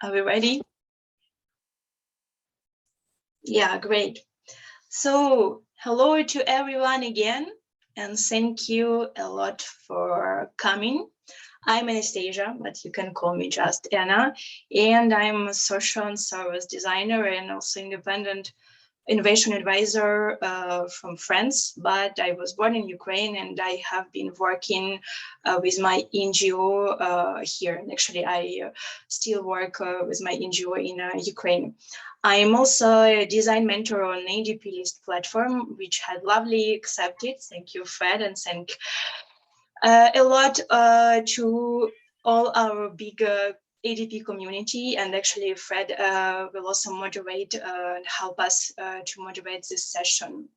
Are we ready? Yeah, great. So, hello to everyone again, and thank you a lot for coming. I'm Anastasia, but you can call me just Anna, and I'm a social and service designer and also independent innovation advisor from France, but I was born in Ukraine and I have been working with my NGO here. And actually, I still work with my NGO in Ukraine. I am also a design mentor on ADPlist platform, which had lovely accepted. Thank you, Fred, and thank a lot to all our big ADP community, and actually Fred will also moderate and help us to moderate this session.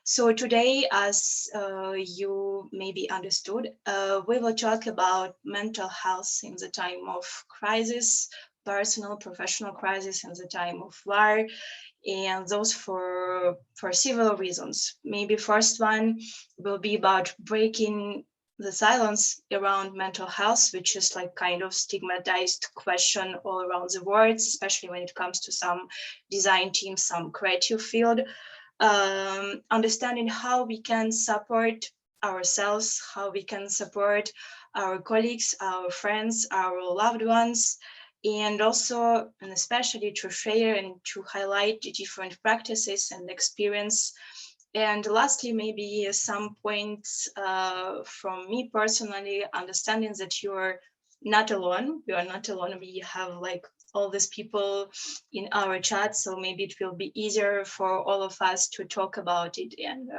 So today, as you maybe understood, we will talk about mental health in the time of crisis, personal, professional crisis in the time of war, and those for several reasons. Maybe first one will be about breaking the silence around mental health, which is like kind of stigmatized question all around the world, especially when it comes to some design teams, some creative field. Understanding how we can support ourselves, how we can support our colleagues, our friends, our loved ones, and also and especially to share and to highlight the different practices and experience. And lastly, maybe some points from me personally, understanding that you're not alone. We are not alone. We have like all these people in our chat, so maybe it will be easier for all of us to talk about it and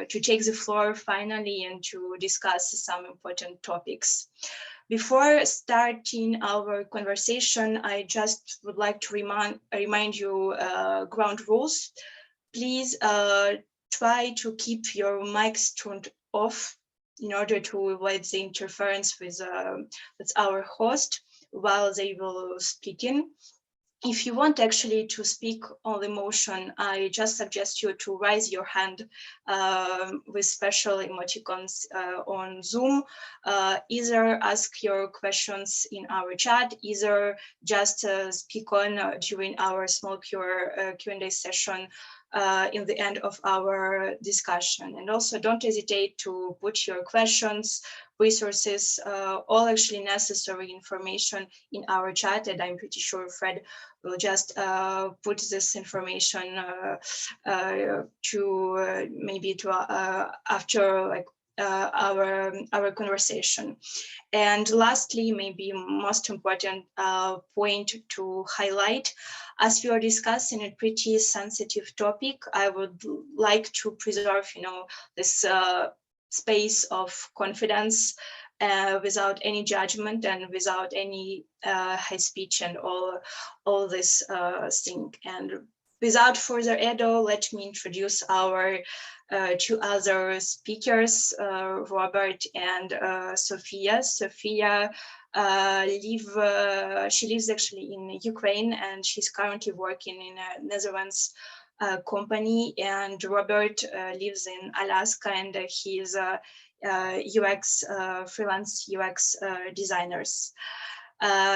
to take the floor finally and to discuss some important topics. Before starting our conversation, I just would like to remind you ground rules. Please try to keep your mics turned off in order to avoid the interference with our host while they will speak in. If you want actually to speak on the motion, I just suggest you to raise your hand with special emoticons on Zoom. Either ask your questions in our chat, either just speak on during our small Q&A session in the end of our discussion. And also don't hesitate to put your questions, resources, all actually necessary information in our chat, and I'm pretty sure Fred will just put this information to maybe to after like our conversation. And lastly, maybe most important point to highlight, as we are discussing a pretty sensitive topic, I would like to preserve, this space of confidence without any judgment and without any hate speech and all this thing. And without further ado, let me introduce our two other speakers, Robert and Sofiia. Sofiia she lives actually in Ukraine, and she's currently working in a Netherlands company, and Robert lives in Alaska, and he is a UX freelance UX designers.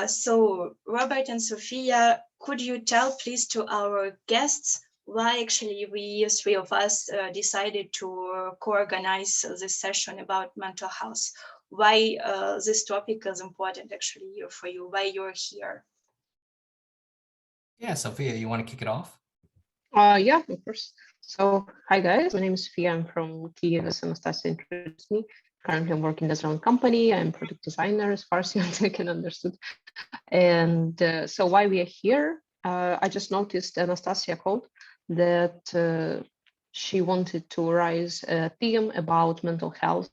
So Robert and Sofiia, could you tell please to our guests why actually we three of us decided to co-organize this session about mental health? Why this topic is important actually for you, why you're here? Yeah, Sofiia, you want to kick it off? Yeah, of course. So, hi guys, my name is Sofiia. I'm from Kyiv, as Anastasia introduced me. Currently, I'm working as my own company. I'm product designer, as far as you can understood. And so, why we are here? I just noticed Anastasia called that she wanted to raise a theme about mental health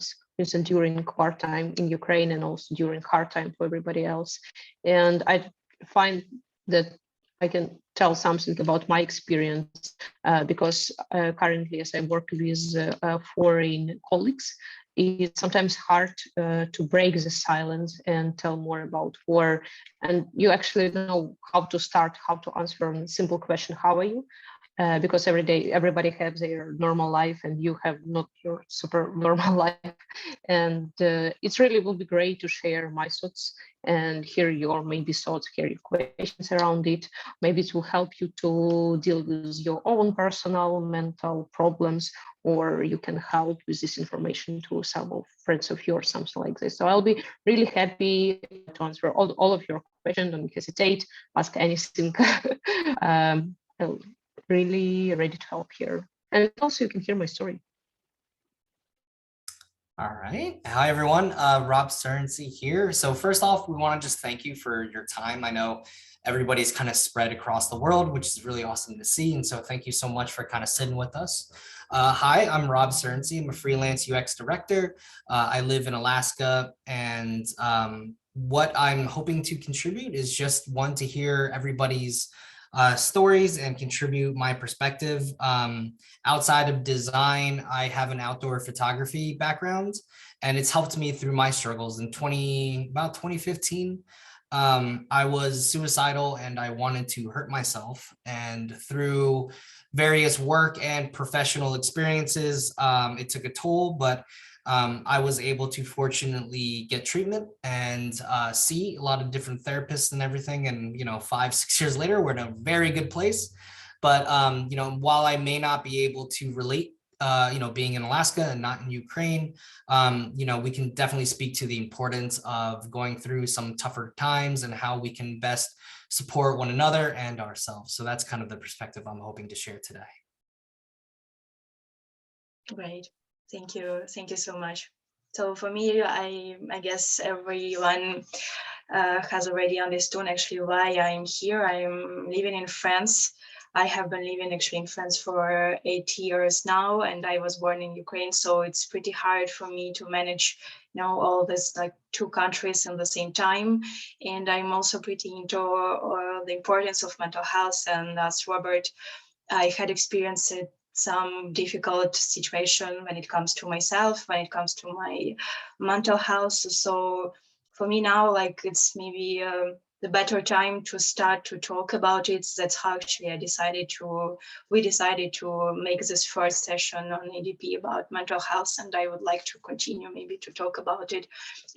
during wartime in Ukraine and also during hard time for everybody else. And I find that I can tell something about my experience because currently, as I work with foreign colleagues, it's sometimes hard to break the silence and tell more about war. And you actually don't know how to start, how to answer a simple question, how are you? because every day everybody has their normal life and you have not your super normal life. And it's really will be great to share my thoughts and hear your maybe thoughts, hear your questions around it. Maybe it will help you to deal with your own personal mental problems, or you can help with this information to some of friends of yours, something like this. So I'll be really happy to answer all of your questions. Don't hesitate, ask anything. I'm really ready to help here. And also you can hear my story. All right. Hi, everyone. Rob Sterncy here. So first off, we want to just thank you for your time. I know everybody's kind of spread across the world, which is really awesome to see. And so thank you so much for kind of sitting with us. Hi, I'm Rob Sterncy. I'm a freelance UX director. I live in Alaska, and what I'm hoping to contribute is just one, to hear everybody's stories and contribute my perspective. Outside of design, I have an outdoor photography background, and it's helped me through my struggles. In about 2015, I was suicidal and I wanted to hurt myself. And through various work and professional experiences, it took a toll, but I was able to fortunately get treatment and see a lot of different therapists and everything. And, 5-6 years later, we're in a very good place. But, while I may not be able to relate, being in Alaska and not in Ukraine, we can definitely speak to the importance of going through some tougher times and how we can best support one another and ourselves. So that's kind of the perspective I'm hoping to share today. Great. Thank you. Thank you so much. So for me, I guess everyone has already understood actually why I'm here. I'm living in France. I have been living actually in France for 8 years now, and I was born in Ukraine. So it's pretty hard for me to manage, all this like two countries at the same time. And I'm also pretty into the importance of mental health. And as Robert, I had experienced some difficult situation when it comes to myself, when it comes to my mental health. So for me now, like it's maybe the better time to start to talk about it. That's how actually we decided to make this first session on ADP about mental health. And I would like to continue maybe to talk about it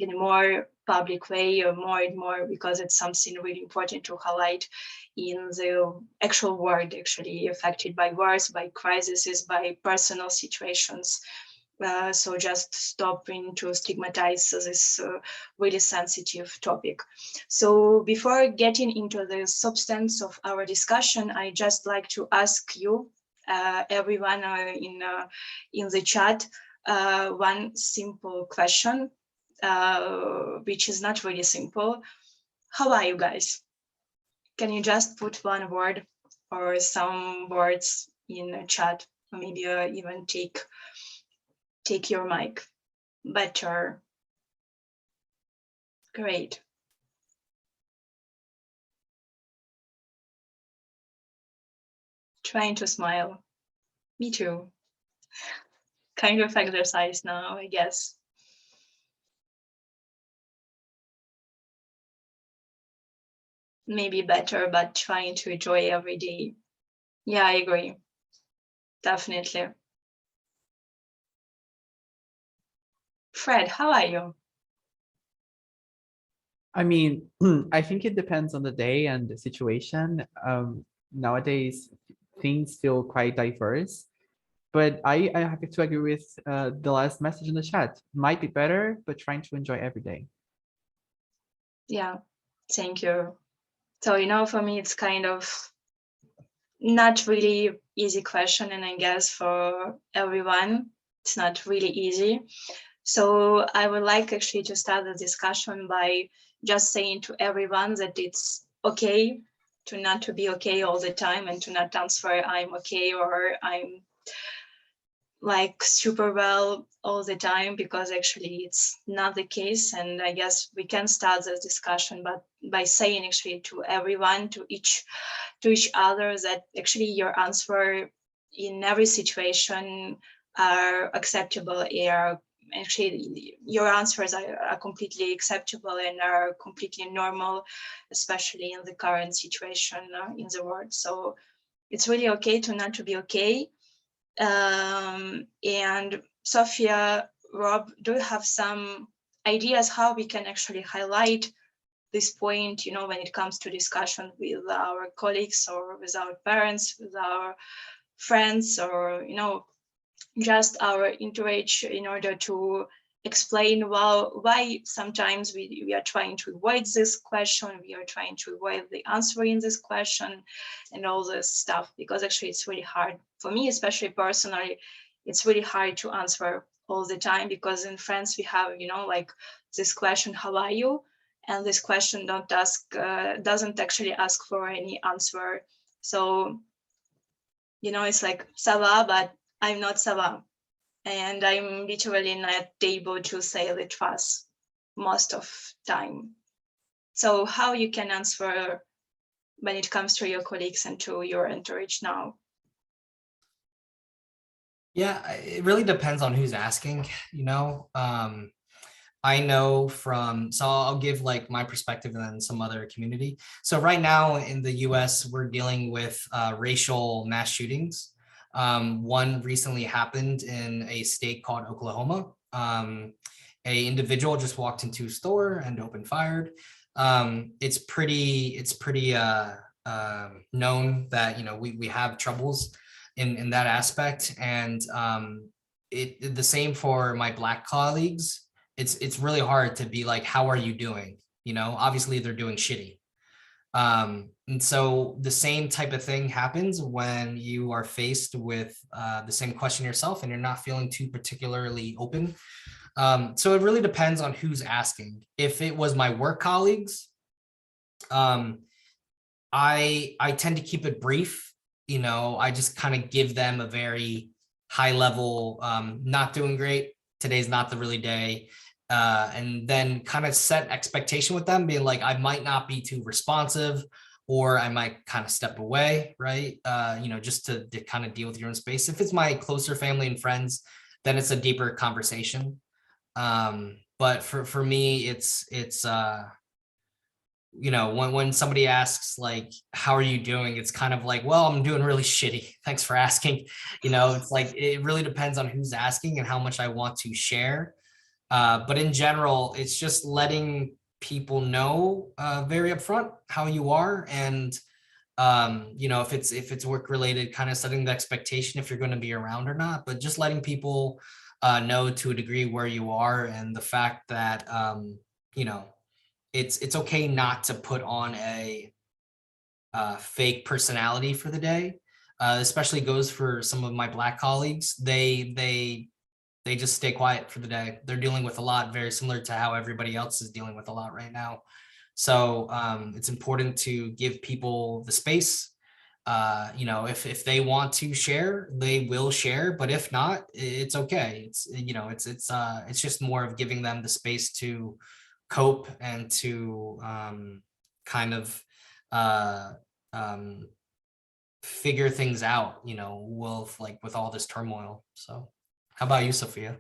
in a more public way or more and more, because it's something really important to highlight in the actual world, actually affected by wars, by crises, by personal situations. So just stopping to stigmatize this really sensitive topic. So before getting into the substance of our discussion, I just like to ask you, everyone in the chat, one simple question, which is not really simple. How are you guys? Can you just put one word or some words in the chat, or maybe even take your mic? Better. Great. Trying to smile. Me too. Kind of exercise now, I guess. Maybe better, but trying to enjoy every day. Yeah, I agree. Definitely. Fred, how are you? I mean, I think it depends on the day and the situation. Nowadays, things feel quite diverse, but I have to agree with the last message in the chat. Might be better, but trying to enjoy every day. Yeah, thank you. So, for me, it's kind of not really easy question, and I guess for everyone, it's not really easy. So I would like actually to start the discussion by just saying to everyone that it's okay to not to be okay all the time, and to not answer I'm okay or I'm like super well all the time, because actually it's not the case. And I guess we can start this discussion but by saying actually to everyone, to each other, that actually your answer in every situation are acceptable. Actually your answers are completely acceptable and are completely normal, especially in the current situation in the world. So it's really okay to not to be okay. And Sophia, Rob, do you have some ideas how we can actually highlight this point, when it comes to discussion with our colleagues or with our parents, with our friends, or, just our entourage, in order to explain why sometimes we are trying to avoid this question, we are trying to avoid the answering this question and all this stuff, because actually it's really hard for me, especially personally. It's really hard to answer all the time, because in France we have, like this question, how are you? And this question doesn't actually ask for any answer. So, it's like ça va, but I'm not ça va. And I'm literally not able to say the trust most of time. So how you can answer when it comes to your colleagues and to your entourage now? Yeah, it really depends on who's asking, I know so I'll give like my perspective and then some other community. So right now in the US, we're dealing with racial mass shootings. One recently happened in a state called Oklahoma. A individual just walked into a store and opened fire. It's pretty known that, we have troubles in that aspect. And the same for my Black colleagues. It's really hard to be like, how are you doing? Obviously they're doing shitty. And so the same type of thing happens when you are faced with the same question yourself and you're not feeling too particularly open. So it really depends on who's asking. If it was my work colleagues, I tend to keep it brief. I just kind of give them a very high level, not doing great. Today's not the really day. And then kind of set expectation with them, being like, I might not be too responsive, or I might kind of step away, right? Just to kind of deal with your own space. If it's my closer family and friends, then it's a deeper conversation. But for me, it's when somebody asks like, how are you doing? It's kind of like, well, I'm doing really shitty. Thanks for asking. It's like, it really depends on who's asking and how much I want to share. But in general, it's just letting people know very upfront how you are. And, if it's work related, kind of setting the expectation if you're going to be around or not, but just letting people know to a degree where you are, and the fact that, it's okay not to put on a fake personality for the day. Especially goes for some of my Black colleagues. They just stay quiet for the day. They're dealing with a lot, very similar to how everybody else is dealing with a lot right now. So it's important to give people the space. If they want to share, they will share, but if not, it's okay. It's just more of giving them the space to cope and to kind of figure things out, with all this turmoil. So how about you, Sophia?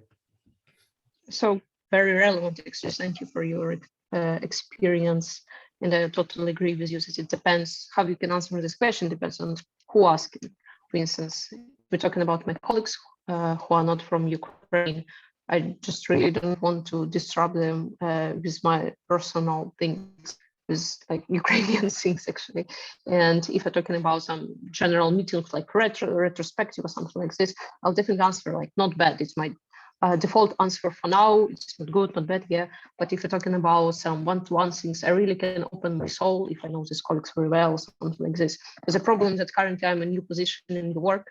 So very relevant, actually. Thank you for your experience. And I totally agree with you that it depends how you can answer this question, depends on who asking. For instance, we're talking about my colleagues who are not from Ukraine. I just really don't want to disrupt them with my personal things, with like Ukrainian things actually. And if I'm talking about some general meetings like retrospective or something like this, I'll definitely answer like not bad. It's my default answer for now. It's not good, not bad, yeah. But if you're talking about some one-to-one things, I really can open my soul if I know these colleagues very well, something like this. There's a problem that currently I'm in a new position in the work,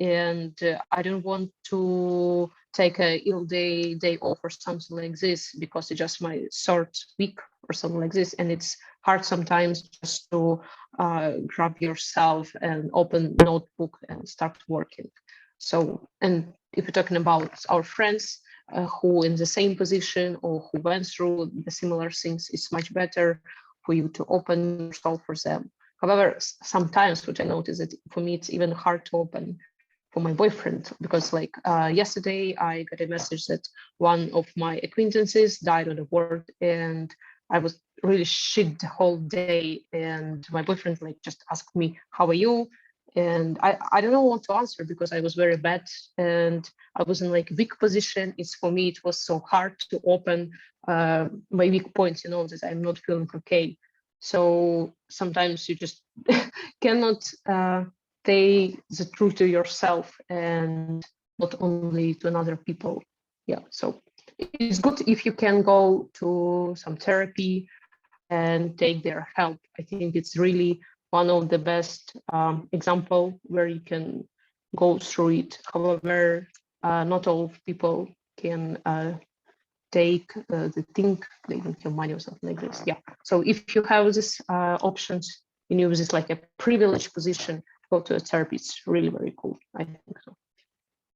and I don't want to take a ill day off or something like this because it's just my third week or something like this, and it's hard sometimes just to grab yourself and open notebook and start working. So, and if you're talking about our friends who in the same position or who went through the similar things, it's much better for you to open yourself for them. However, sometimes what I notice that for me, it's even hard to open for my boyfriend, because like yesterday I got a message that one of my acquaintances died on the work, and I was really shit the whole day, and my boyfriend like just asked me, how are you? And I don't know what to answer because I was very bad and I was in like a weak position. It's for me, it was so hard to open my weak points, that I'm not feeling okay. So sometimes you just cannot say the truth to yourself and not only to another people. Yeah, so it's good if you can go to some therapy and take their help. I think it's really one of the best example where you can go through it. However, not all people can take the thing, they don't have money or something like this. Yeah, so if you have these options and you use this like a privileged position, go to a therapy, it's really very cool. I think so.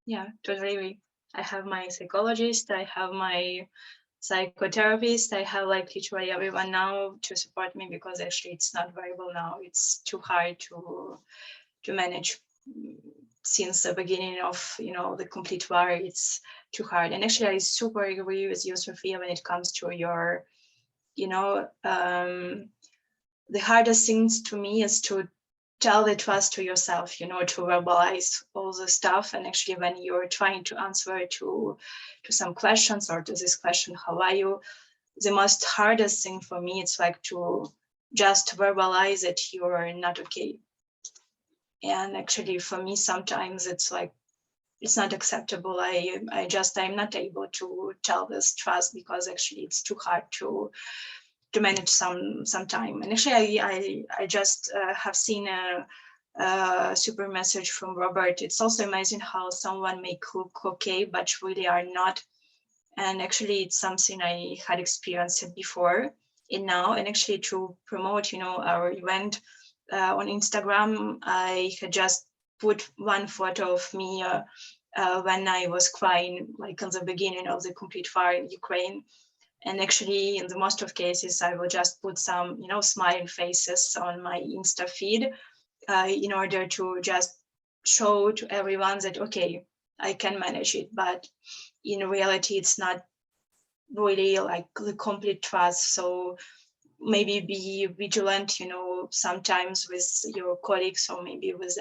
Yeah, totally agree. I have my psychologist, I have my psychotherapist, I have like literally everyone now to support me because actually it's not viable now. It's too hard to manage. Since the beginning of the complete war, it's too hard. And actually I super agree with you, Sofiia, when it comes to your the hardest things to me is to tell the trust to yourself, to verbalize all the stuff. And actually when you're trying to answer to some questions or to this question, how are you, the most hardest thing for me, it's like to just verbalize that you're not okay. And actually for me sometimes it's like it's not acceptable. I'm not able to tell this trust because actually it's too hard to manage some time. And actually I just have seen a super message from Robert. It's also amazing how someone may look okay but really are not. And actually it's something I had experienced before and now. And actually to promote our event on Instagram, I had just put one photo of me when I was crying, like in the beginning of the complete war in Ukraine. And actually, in the most of cases, I will just put some, smiling faces on my Insta feed in order to just show to everyone that, okay, I can manage it. But in reality, it's not really like the complete trust. So maybe be vigilant, sometimes with your colleagues or maybe with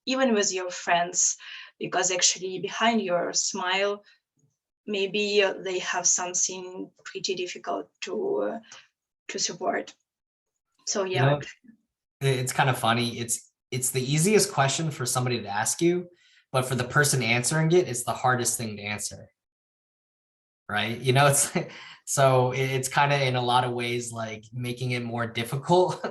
even with your friends, because actually behind your smile, maybe they have something pretty difficult to support. So yeah, it's kind of funny. It's the easiest question for somebody to ask you, but for the person answering it, it's the hardest thing to answer. Right? It's so it's kind of in a lot of ways like making it more difficult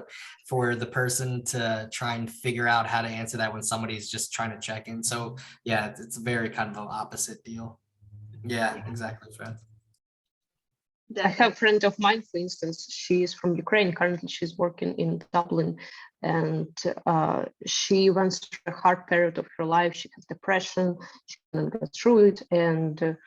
for the person to try and figure out how to answer that when somebody's just trying to check in. So yeah, it's very kind of the opposite deal. Yeah, exactly, Fred. I have a friend of mine, for instance, she is from Ukraine. Currently, she's working in Dublin, and she went through a hard period of her life. She had depression. She couldn't get through it, and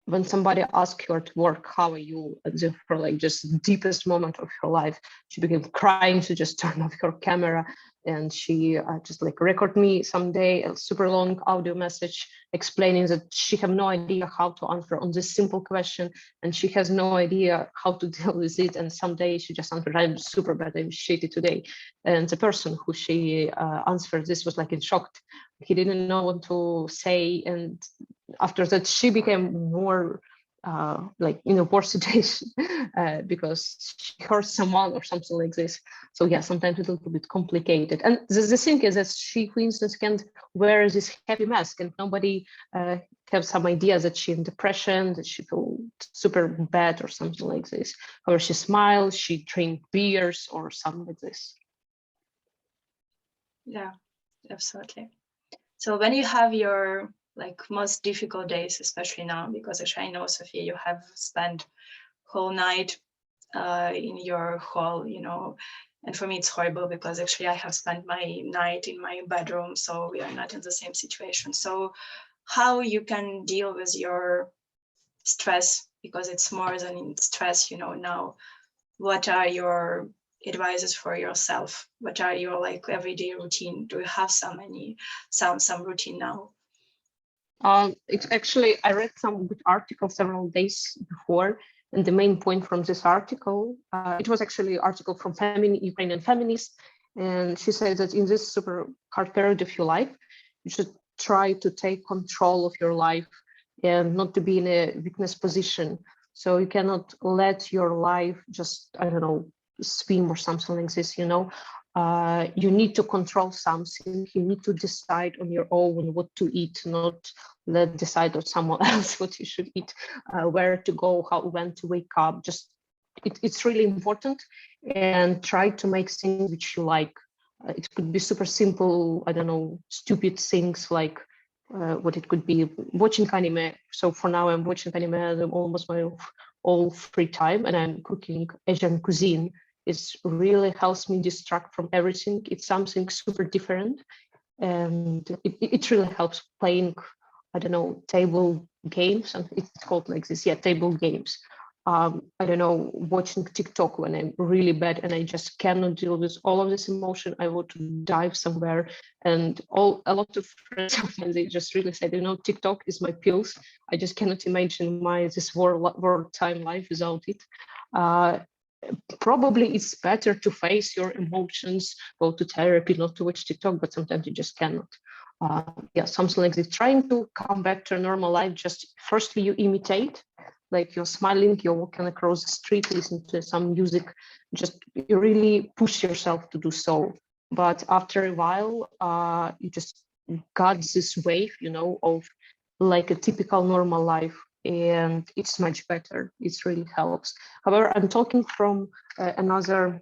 when somebody asked her to work, how are you, for like just deepest moment of her life, she began crying. She just turned off her camera and she just like record me someday a super long audio message explaining that she have no idea how to answer on this simple question and she has no idea how to deal with it. And someday she just answered, I'm super bad, I'm shitty today. And the person who she answered this was like in shock. He didn't know what to say. And after that, she became more like in a worse situation because she hurt someone or something like this. So yeah, sometimes it's a little bit complicated. And the thing is that she, for instance, can't wear this happy mask and nobody have some idea that she's in depression, that she feels super bad or something like this. Or she smiles, she drink beers or something like this. Yeah, absolutely. So when you have your like most difficult days, especially now, because actually I know, Sofiia, you have spent whole night in your hall, and for me it's horrible because actually I have spent my night in my bedroom, so we are not in the same situation. So how you can deal with your stress, because it's more than stress, now, what are your advices for yourself? What are your like everyday routine? Do you have some routine now? It's actually, I read some good article several days before, and the main point from this article, it was actually an article from Ukrainian feminists, And she said that in this super hard period of your life, you should try to take control of your life and not to be in a weakness position. So you cannot let your life just, I don't know, swim or something like this, you know. You need to control something. You need to decide on your own what to eat, not let decide on someone else what you should eat, where to go, how, when to wake up. Just it's really important, and try to make things which you like. It could be super simple, I don't know, stupid things like what it could be, watching anime. So for now, I'm watching anime almost my all free time, and I'm cooking Asian cuisine. It really helps me distract from everything. It's something super different, and it really helps playing, I don't know, table games. And it's called like this, yeah, table games. I don't know, watching TikTok when I'm really bad and I just cannot deal with all of this emotion. I want to dive somewhere, and a lot of friends sometimes they just really said, you know, TikTok is my pills. I just cannot imagine this wartime life without it. Probably it's better to face your emotions, go to therapy, not to watch TikTok, but sometimes you just cannot. Yeah, something like this. Trying to come back to a normal life, just firstly you imitate, like you're smiling, you're walking across the street, listening to some music, just you really push yourself to do so. But after a while, you just got this wave, you know, of like a typical normal life, and it's much better. It really helps. However, I'm talking from another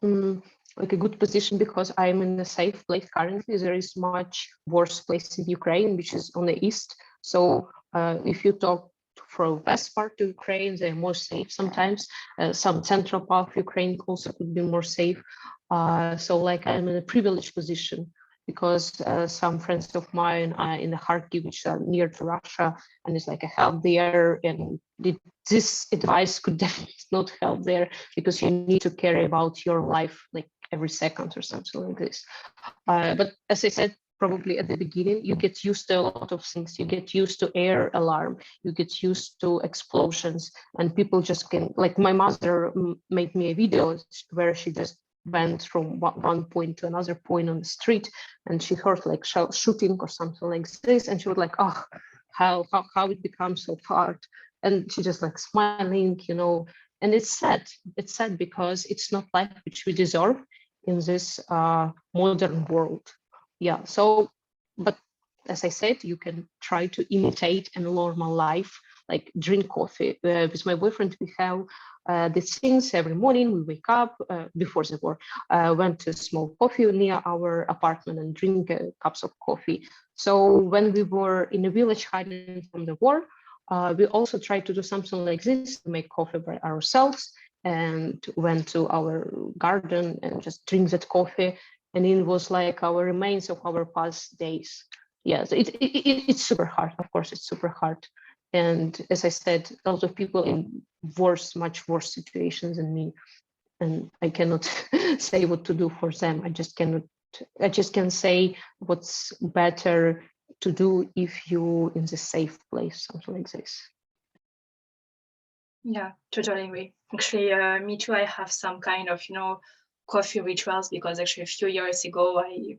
like a good position, because I'm in a safe place currently. There is much worse place in Ukraine, which is on the east. So if you talk from west part of Ukraine, they're more safe sometimes. Some central part of Ukraine also could be more safe. So like I'm in a privileged position, because some friends of mine are in the Kharkiv, which are near to Russia, and it's like a help there. And this advice could definitely not help there, because you need to care about your life like every second or something like this. But as I said, probably at the beginning, you get used to a lot of things. You get used to air alarm, you get used to explosions, and people just can, like my mother made me a video where she just went from one point to another point on the street, and she heard like shooting or something like this, and she was like, oh, how it becomes so hard. And she just like smiling, you know. And it's sad because it's not life which we deserve in this modern world. Yeah, so, but as I said, you can try to imitate a normal life, like drink coffee. With my boyfriend, we have these things every morning. We wake up before the war, went to a small coffee near our apartment and drink cups of coffee. So when we were in a village hiding from the war, we also tried to do something like this, to make coffee by ourselves, and went to our garden and just drink that coffee. And it was like our remains of our past days. Yes, it's super hard. Of course, it's super hard. And as I said, a lot of people in much worse situations than me, and I cannot say what to do for them. I just can say what's better to do if you in the safe place, something like this. Yeah, totally agree. Actually, me too. I have some kind of, coffee rituals, because actually a few years ago, I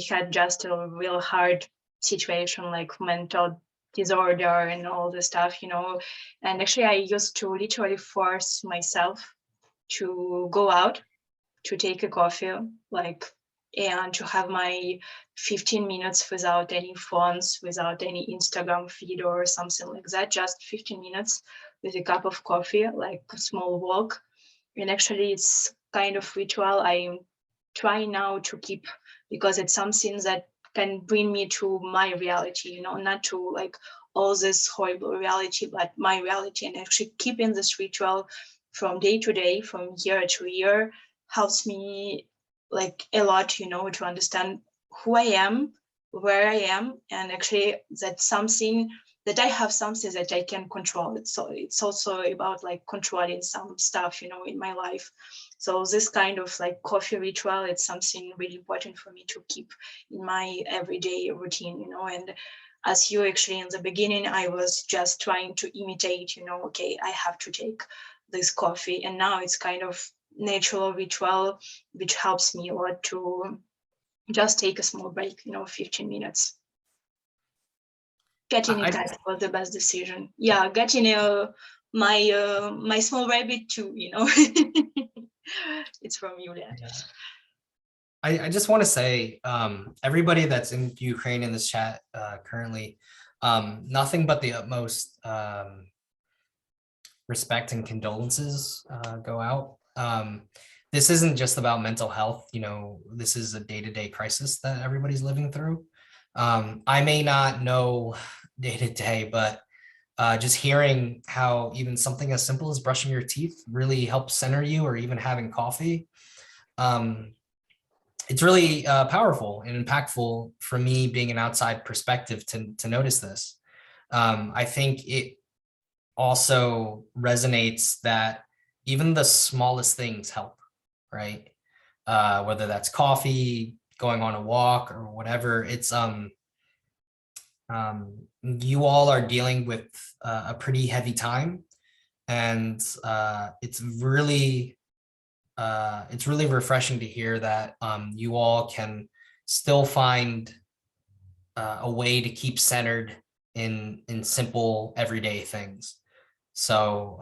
had just a real hard situation, like mental disorder and all the stuff, and actually I used to literally force myself to go out, to take a coffee, and to have my 15 minutes without any phones, without any Instagram feed or something like that, just 15 minutes with a cup of coffee, like a small walk. And actually it's kind of ritual I try now to keep, because it's something that can bring me to my reality, not to like all this horrible reality, but my reality. And actually keeping this ritual from day to day, from year to year, helps me like a lot, to understand who I am, where I am, and actually that I have something that I can control. So it's also about like controlling some stuff, in my life. So this kind of like coffee ritual, it's something really important for me to keep in my everyday routine, and as you actually in the beginning, I was just trying to imitate, okay, I have to take this coffee. And now it's kind of natural ritual, which helps me a lot to just take a small break, 15 minutes. Getting in touch was the best decision. Yeah, getting my small rabbit too, It's from Yulia. Yeah. I just want to say, everybody that's in Ukraine in this chat currently, nothing but the utmost respect and condolences go out. This isn't just about mental health, this is a day-to-day crisis that everybody's living through. I may not know day-to-day, but just hearing how even something as simple as brushing your teeth really helps center you, or even having coffee, it's really powerful and impactful for me, being an outside perspective, to notice this. I think it also resonates that even the smallest things help, right? Whether that's coffee, going on a walk, or whatever. It's you all are dealing with a pretty heavy time, and it's really refreshing to hear that you all can still find a way to keep centered in simple everyday things. So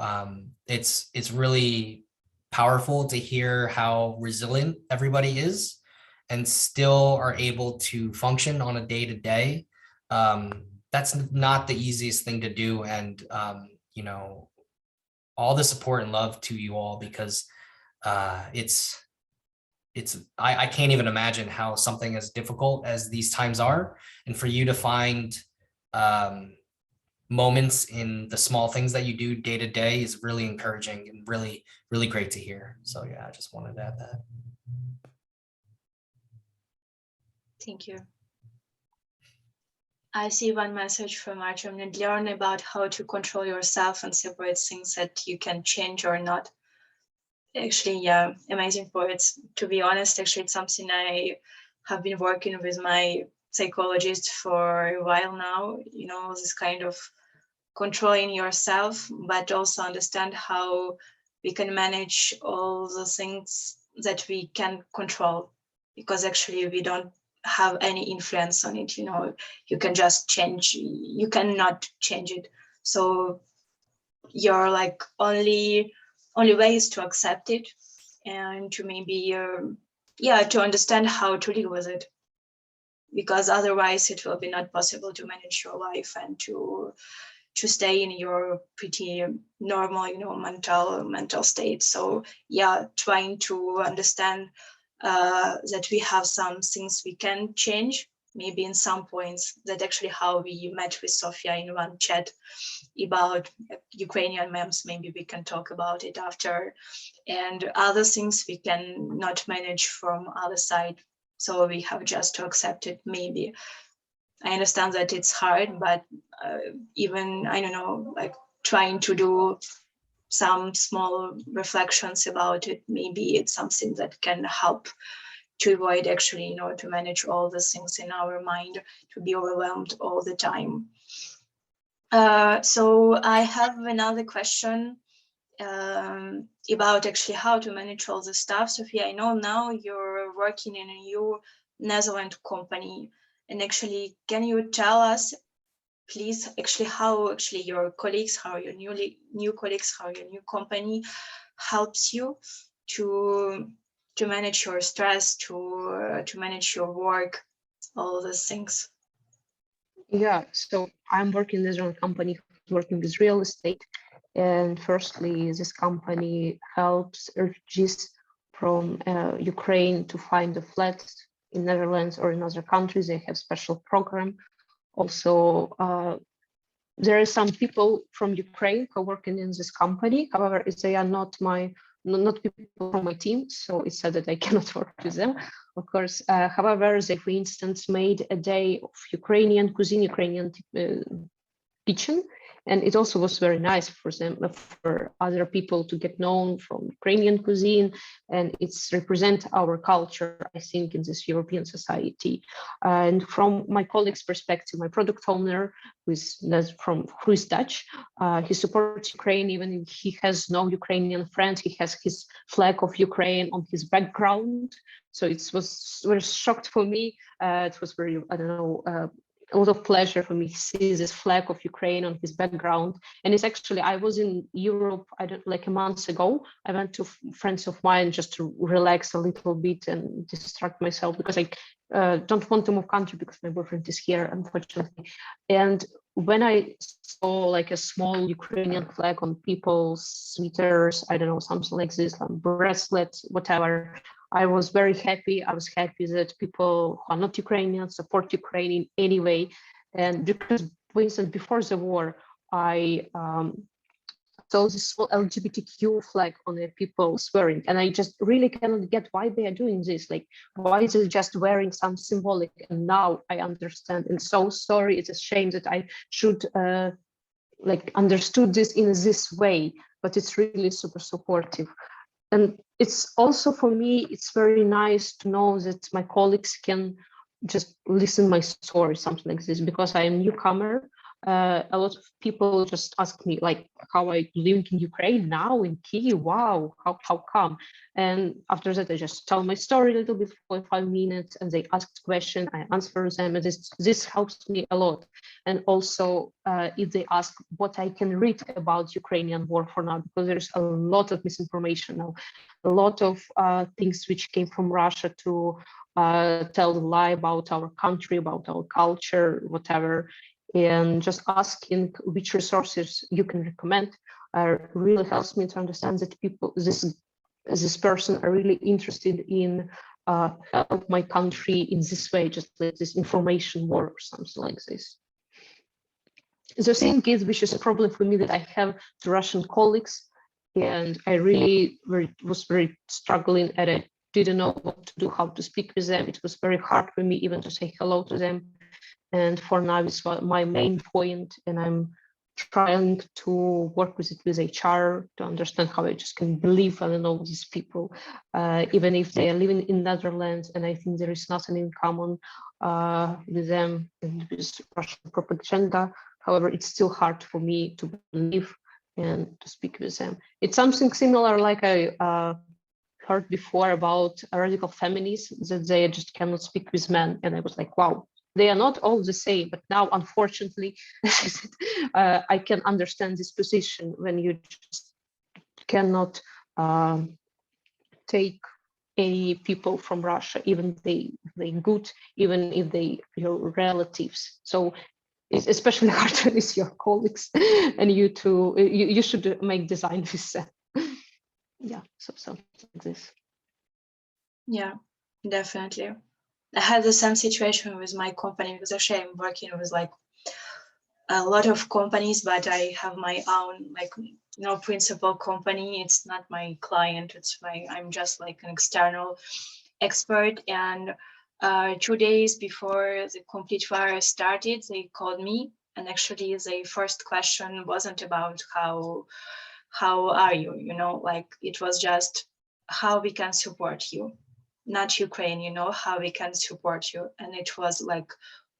it's really powerful to hear how resilient everybody is, and still are able to function on a day-to-day. That's not the easiest thing to do, and all the support and love to you all, because I can't even imagine how something as difficult as these times are, and for you to find moments in the small things that you do day to day is really encouraging and really, really great to hear. So yeah, I just wanted to add that. Thank you. I see one message from Artem: learn about how to control yourself and separate things that you can change or not. Actually, yeah, amazing points. To be honest, actually, it's something I have been working with my psychologist for a while now, this kind of controlling yourself, but also understand how we can manage all the things that we can control, because actually we don't have any influence on it. You can just change, you cannot change it. So your only way is to accept it, and to maybe to understand how to live with it, because otherwise it will be not possible to manage your life and to stay in your pretty normal mental state. So yeah, trying to understand that we have some things we can change, maybe in some points. That actually how we met with Sofiia in one chat about Ukrainian memes. Maybe we can talk about it after, and other things we can not manage from other side, so we have just to accept it. Maybe I understand that it's hard, but even, I don't know, trying to do some small reflections about it, maybe it's something that can help to avoid actually, to manage all the things in our mind, to be overwhelmed all the time. So I have another question about actually how to manage all the stuff. Sofiia, I know now you're working in a new Netherland company, and actually, can you tell us, please, actually how actually your colleagues, how your new colleagues, how your new company helps you to manage your stress, to manage your work, all those things? Yeah, so I'm working in a Israeli company working with real estate. And firstly, this company helps refugees from Ukraine to find a flat in Netherlands or in other countries. They have special program. Also, there are some people from Ukraine who are working in this company. However, they are not people from my team, so it's said that I cannot work with them, of course. However, they, for instance, made a day of Ukrainian cuisine, Ukrainian kitchen, And it also was very nice for them, for other people to get known from Ukrainian cuisine, and it's represent our culture, I think, in this European society. And from my colleague's perspective, my product owner, who is Dutch, he supports Ukraine even if he has no Ukrainian friends. He has his flag of Ukraine on his background. So it was very shocked for me. It was very, I don't know, a lot of pleasure for me to see this flag of Ukraine on his background. And it's actually, I was in Europe, like a month ago. I went to friends of mine just to relax a little bit and distract myself, because I don't want to move country because my boyfriend is here, unfortunately. And when I saw like a small Ukrainian flag on people's sweaters, I don't know, something like this, like bracelets, whatever, I was very happy. I was happy that people who are not Ukrainian support Ukraine in any way. And because, for instance, before the war, I saw this whole LGBTQ flag on the people swearing. And I just really cannot get why they are doing this. Like, why is it just wearing some symbolic? And now I understand. And so sorry, it's a shame that I should like understood this in this way, but it's really super supportive. And it's also, for me, it's very nice to know that my colleagues can just listen my story, something like this, because I am a newcomer. A lot of people just ask me like how I live in Ukraine now in Kyiv. Wow, how come? And after that, I just tell my story a little bit for 5 minutes, and they ask questions, I answer them, and this helps me a lot. And also, if they ask what I can read about Ukrainian war for now, because there's a lot of misinformation now, a lot of things which came from Russia to tell the lie about our country, about our culture, whatever. And just asking which resources you can recommend really helps me to understand that people, this person are really interested in help my country in this way, just like this information war or something like this. The thing is, which is a problem for me, that I have two Russian colleagues, and I really was very struggling at it. Didn't know what to do, how to speak with them. It was very hard for me even to say hello to them. And for now, it's my main point, and I'm trying to work with it with HR to understand how I just can believe, I don't know, these people, even if they are living in Netherlands, and I think there is nothing in common with them and with Russian propaganda. However, it's still hard for me to believe and to speak with them. It's something similar like I heard before about radical feminists, that they just cannot speak with men. And I was like, wow, they are not all the same. But now, unfortunately, I can understand this position when you just cannot take any people from Russia, even if they good, even if they your relatives. So it's especially hard when it's your colleagues and you should make design with them. Yeah, so something like this. Yeah, definitely. I had the same situation with my company, because actually I'm working with like a lot of companies, but I have my own like principal company. It's not my client. I'm just like an external expert. And 2 days before the complete fire started, they called me, and actually the first question wasn't about how are you, like it was just how we can support you, not Ukraine, how we can support you. And it was like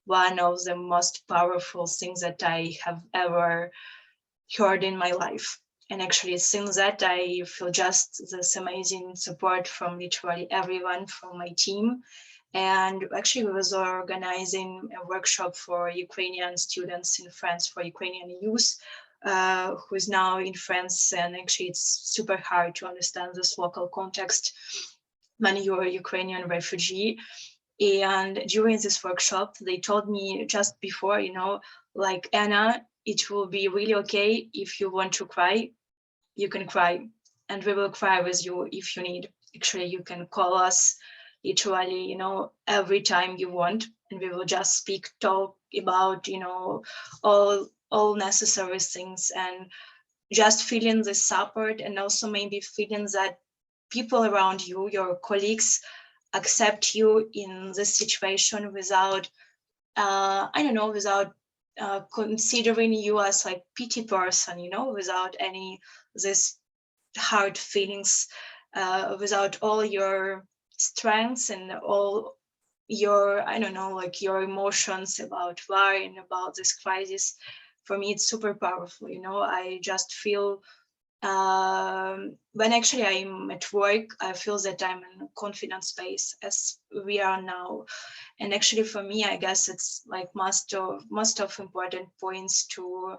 one of the most powerful things that I have ever heard in my life. And actually since that, I feel just this amazing support from literally everyone from my team. And actually we was organizing a workshop for Ukrainian students in France, for Ukrainian youth, who is now in France. And actually it's super hard to understand this local context when you're a Ukrainian refugee. And during this workshop, they told me just before, like, Anna, it will be really okay if you want to cry, you can cry, and we will cry with you if you need. Actually, you can call us literally, every time you want, and we will just talk about, all necessary things, and just feeling the support, and also maybe feeling that people around you, your colleagues, accept you in this situation without, without considering you as like pity person, you know, without any this hard feelings, without all your strengths and all your, I don't know, like your emotions about war and about this crisis. For me, it's super powerful, you know. I just feel when actually I'm at work, I feel that I'm in a confident space as we are now. And actually for me, I guess it's like most of important points to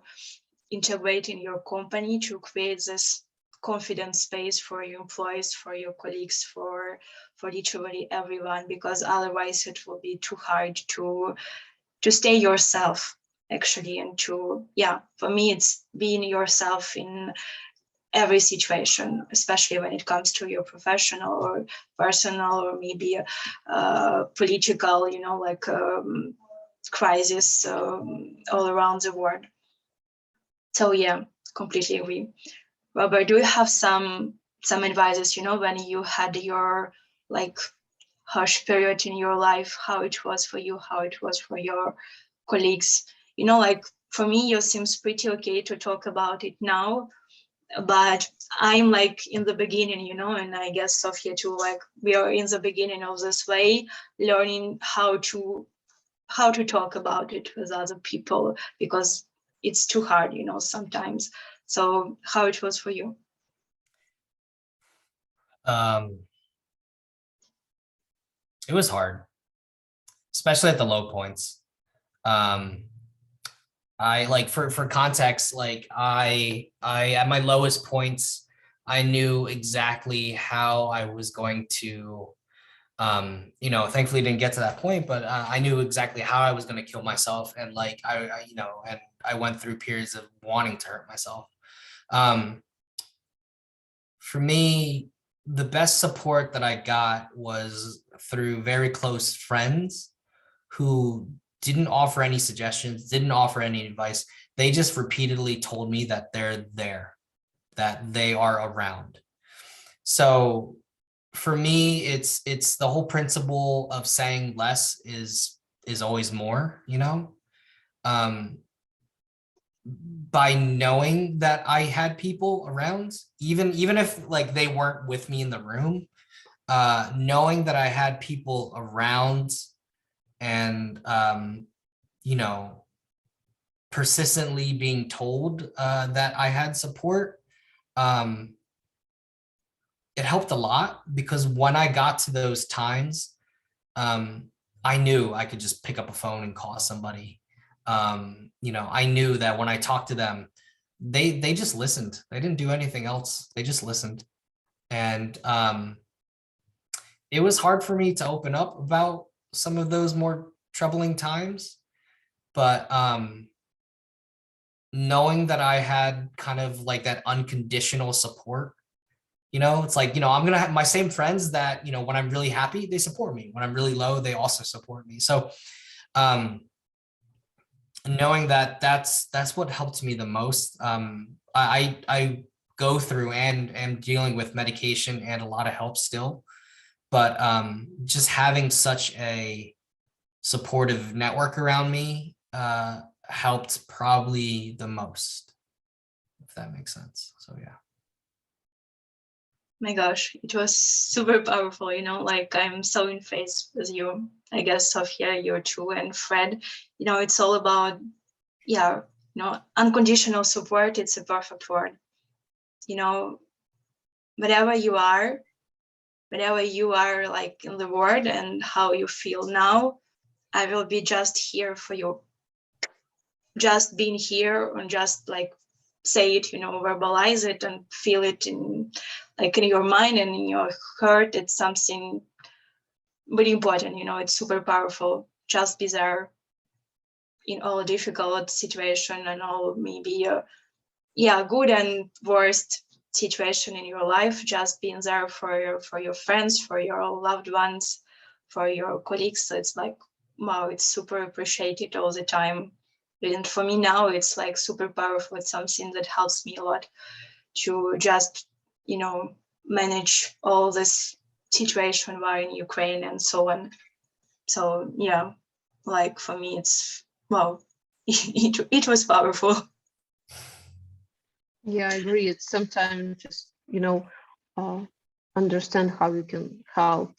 integrate in your company to create this confident space for your employees, for your colleagues, for literally everyone, because otherwise it will be too hard to stay yourself actually. And to, yeah, for me it's being yourself in every situation, especially when it comes to your professional or personal or maybe political, you know, like crisis all around the world. So yeah, completely agree. Robert, do you have some advices, you know, when you had your like harsh period in your life, how it was for you, how it was for your colleagues? You know, like for me, it seems pretty okay to talk about it now, but I'm like in the beginning, you know, and I guess Sofiia too, like we are in the beginning of this way, learning how to talk about it with other people, because it's too hard, you know, sometimes. So how it was for you? It was hard, especially at the low points. I like for context, like I at my lowest points, I knew exactly how I was going to, you know, thankfully didn't get to that point, but I knew exactly how I was going to kill myself. And like, I, you know, and I went through periods of wanting to hurt myself. For me, the best support that I got was through very close friends who didn't offer any suggestions, didn't offer any advice. They just repeatedly told me that they're there, that they are around. So for me, it's the whole principle of saying less is always more, you know. By knowing that I had people around, even if like they weren't with me in the room, knowing that I had people around and you know, persistently being told that I had support, it helped a lot, because when I got to those times, I knew I could just pick up a phone and call somebody. You know, I knew that when I talked to them, they just listened. They didn't do anything else. They just listened. And it was hard for me to open up about some of those more troubling times, but knowing that I had kind of like that unconditional support, you know, it's like, you know, I'm going to have my same friends that, you know, when I'm really happy, they support me. When I'm really low, they also support me. So knowing that that's what helped me the most. I go through and am dealing with medication and a lot of help still, but just having such a supportive network around me helped probably the most, if that makes sense. So yeah. My gosh, it was super powerful, you know, like I'm so in phase with you. I guess Sofiia, you too, and Fred, you know, it's all about, yeah, you know, unconditional support. It's a perfect word. You know, whatever you are like in the world and how you feel now, I will be just here for you. Just being here and just like say it, you know, verbalize it and feel it in like in your mind and in your heart. It's something really important, you know, it's super powerful. Just be there in all difficult situation and all maybe good and worst situation in your life. Just being there for your friends, for your loved ones, for your colleagues. So it's like, wow, it's super appreciated all the time. And for me now, it's like super powerful. It's something that helps me a lot to just, you know, manage all this situation while in Ukraine and so on. So yeah, like for me, it's, well, it was powerful. Yeah, I agree. It's sometimes just, understand how you can help.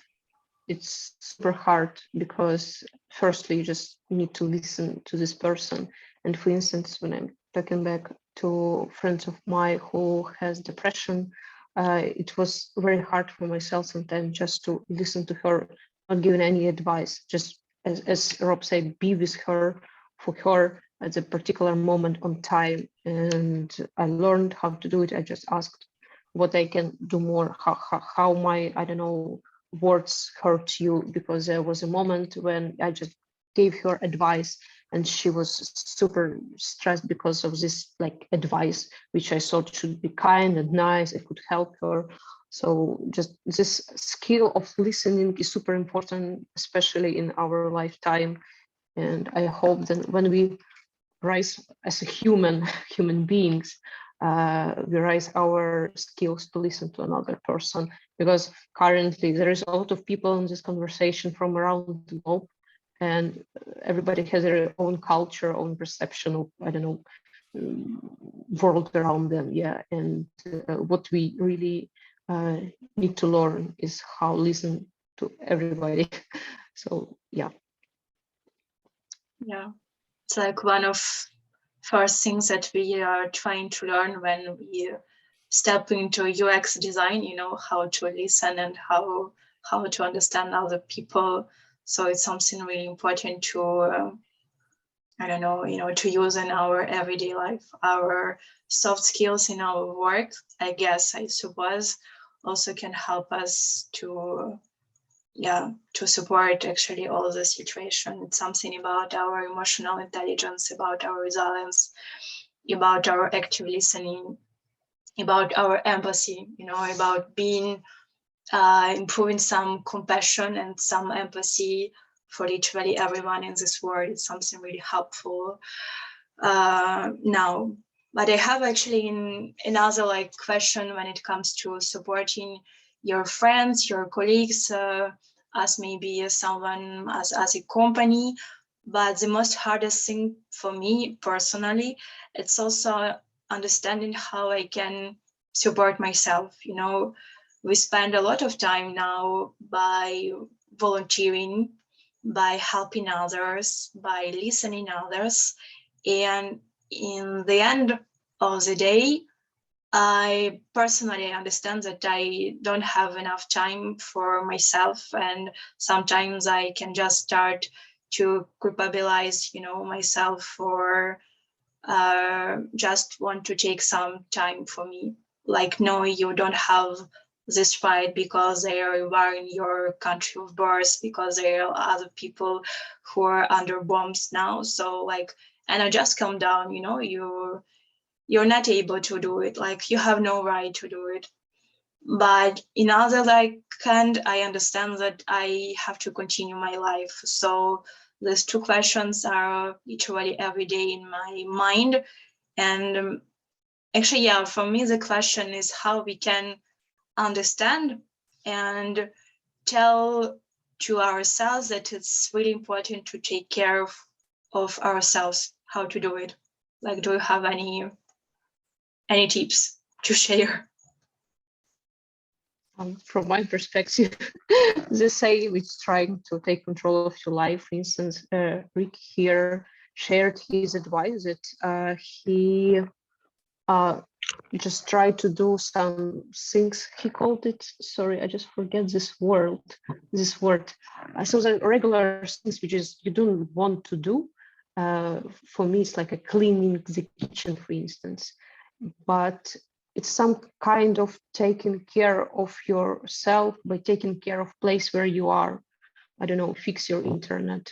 It's super hard because firstly, you just need to listen to this person. And for instance, when I'm talking back to friends of mine who has depression, it was very hard for myself sometimes just to listen to her, not giving any advice, just as Rob said, be with her, for her at a particular moment on time. And I learned how to do it. I just asked what I can do more, how my, I don't know, words hurt you, because there was a moment when I just gave her advice and she was super stressed because of this like advice, which I thought should be kind and nice, it could help her. So just this skill of listening is super important, especially in our lifetime. And I hope that when we rise as a human beings, we rise our skills to listen to another person, because currently there is a lot of people in this conversation from around the globe, and everybody has their own culture, own perception of, I don't know, world around them. Yeah, and what we really need to learn is how listen to everybody. So yeah. Yeah, it's like one of first things that we are trying to learn when we step into UX design, how to listen and how to understand other people. So it's something really important to I don't know, to use in our everyday life, our soft skills in our work, I suppose, also can help us to support actually all the situation. It's something about our emotional intelligence, about our resilience, about our active listening, about our empathy, about being improving some compassion and some empathy for literally everyone in this world. It's something really helpful now. But I have actually another question when it comes to supporting your friends, your colleagues, as maybe someone as a company. But the most hardest thing for me personally, it's also understanding how I can support myself. We spend a lot of time now by volunteering, by helping others, by listening others. And in the end of the day, I personally understand that I don't have enough time for myself. And sometimes I can just start to culpabilize, myself for just want to take some time for me. Like, no, you don't have this right because they are in your country of birth, because there are other people who are under bombs now. So and I just calm down, you're not able to do it. You have no right to do it. But in other hand, I understand that I have to continue my life. So these two questions are literally every day in my mind. And actually, yeah, for me, the question is how we can understand and tell to ourselves that it's really important to take care of ourselves, how to do it. Do you have any tips to share? From my perspective, the same is trying to take control of your life. For instance, Rick here shared his advice that he just tried to do some things. He called it, sorry, I just forget this word. So the regular things which is you don't want to do. For me, it's like a cleaning the kitchen, for instance. But it's some kind of taking care of yourself by taking care of place where you are. I don't know, fix your internet,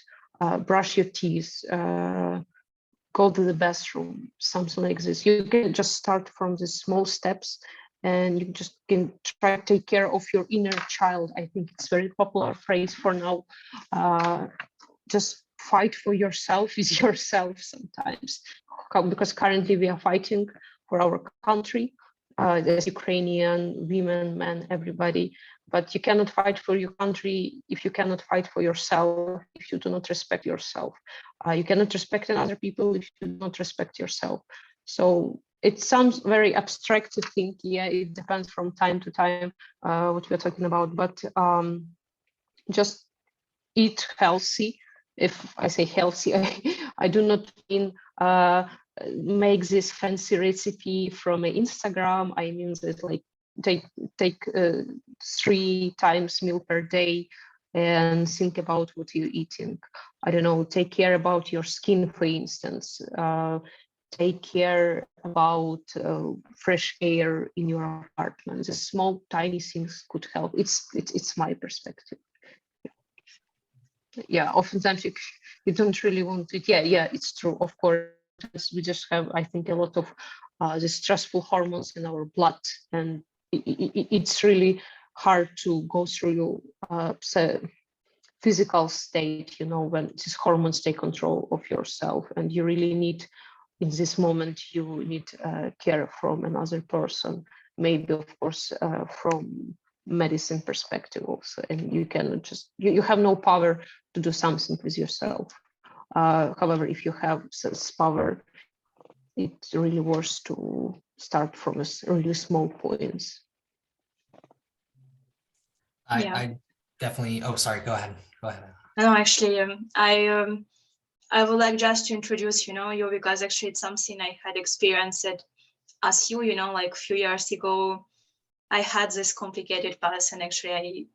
brush your teeth, go to the bathroom, something like this. You can just start from the small steps, and you just can try to take care of your inner child. I think it's a very popular phrase for now. Just fight for yourself with yourself sometimes, because currently we are fighting for our country. There's Ukrainian women, men, everybody, but you cannot fight for your country if you cannot fight for yourself, if you do not respect yourself. You cannot respect other people if you do not respect yourself. So it sounds very abstract to think. Yeah, it depends from time to time what we're talking about, but just eat healthy. If I say healthy, I do not mean make this fancy recipe from Instagram. I mean that like take 3 times meal per day and think about what you're eating. I don't know, take care about your skin, for instance. Take care about fresh air in your apartment. The small, tiny things could help. It's my perspective. Yeah, oftentimes you don't really want it. Yeah, it's true. Of course, we just have, I think, a lot of the stressful hormones in our blood, and it's really hard to go through your physical state, you know, when these hormones take control of yourself, and you really need, in this moment, you need care from another person, maybe, of course, from medicine perspective also, and you cannot just, you have no power to do something with yourself. However, if you have this power, it's really worth to start from a really small points. I definitely, oh, sorry, go ahead. No, actually, I would like just to introduce, you know, you, because actually it's something I had experienced as you know, like a few years ago, I had this complicated past, and actually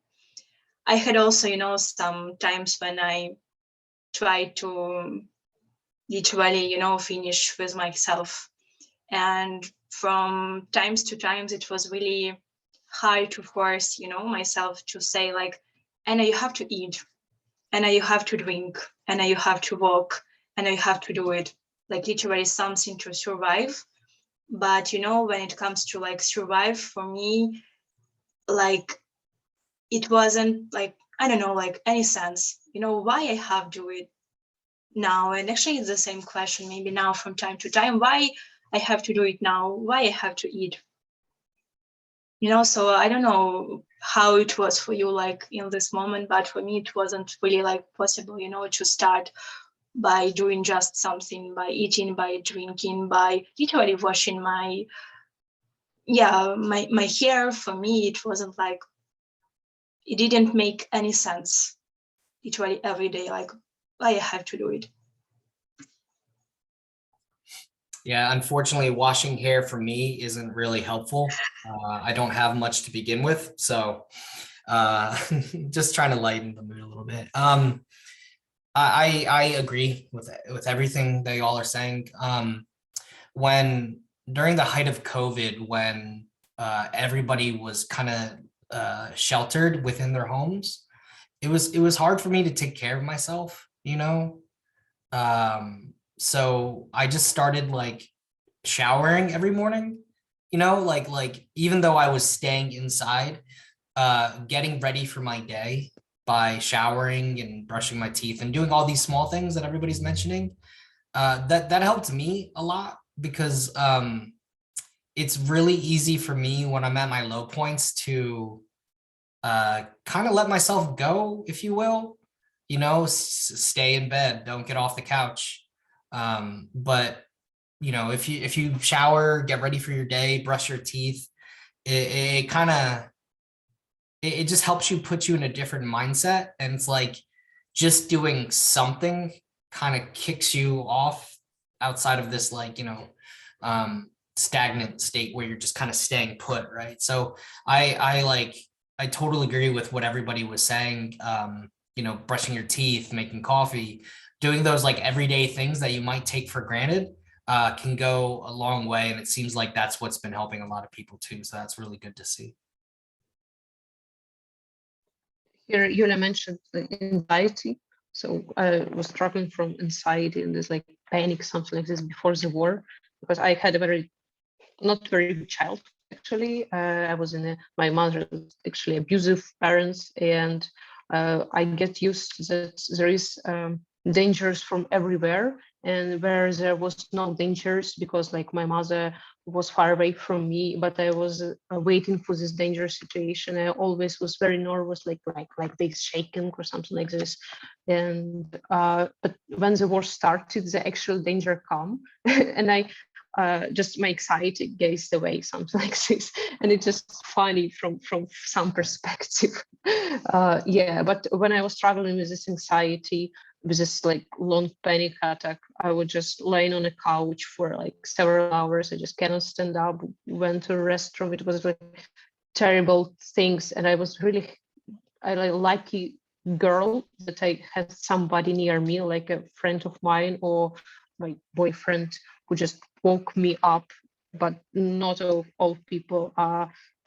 I had also, you know, some times when I tried to literally, you know, finish with myself. And from times to times, it was really hard to force, you know, myself to say like, Anna, you have to eat, Anna, you have to drink, Anna, you have to walk, Anna, you have to do it, like literally something to survive. But, you know, when it comes to like survive, for me, like it wasn't like, I don't know, like any sense, you know, why I have to do it now. And actually it's the same question maybe now from time to time, why I have to do it now, why I have to eat, you know. So I don't know how it was for you like in this moment, but for me it wasn't really like possible, you know, to start by doing just something, by eating, by drinking, by literally washing my hair. For me it wasn't like, it didn't make any sense literally every day, like why I have to do it. Yeah, unfortunately, washing hair for me isn't really helpful. I don't have much to begin with, so just trying to lighten the mood a little bit. I agree with everything that y'all are saying. When during the height of COVID, when everybody was kind of sheltered within their homes, it was hard for me to take care of myself, you know. So I just started like showering every morning, you know, like even though I was staying inside, getting ready for my day by showering and brushing my teeth and doing all these small things that everybody's mentioning. That helped me a lot, because it's really easy for me when I'm at my low points to kind of let myself go, if you will, you know, stay in bed, don't get off the couch. But you know, if you shower, get ready for your day, brush your teeth, it kind of, it just helps you, put you in a different mindset. And it's like just doing something kind of kicks you off outside of this, like, you know, stagnant state where you're just kind of staying put, right? So I totally agree with what everybody was saying. You know, brushing your teeth, making coffee, doing those like everyday things that you might take for granted can go a long way. And it seems like that's what's been helping a lot of people too. So that's really good to see. Here, Yulia mentioned anxiety. So I was struggling from anxiety and this like panic, something like this before the war, because I had a not very good child, actually. I was my mother was actually abusive parents, and I get used to that there is dangers from everywhere, and where there was no dangers because like my mother was far away from me, but I was waiting for this dangerous situation. I always was very nervous, like they shaking or something like this. And but when the war started, the actual danger come, and I just my anxiety gazed away, something like this. And it's just funny from some perspective. Yeah, but when I was struggling with this anxiety, with this like long panic attack, I would just laying on a couch for like several hours. I just cannot stand up. Went to a restroom. It was like terrible things, and I was really lucky girl that I had somebody near me, like a friend of mine or my boyfriend, who just woke me up. But not all people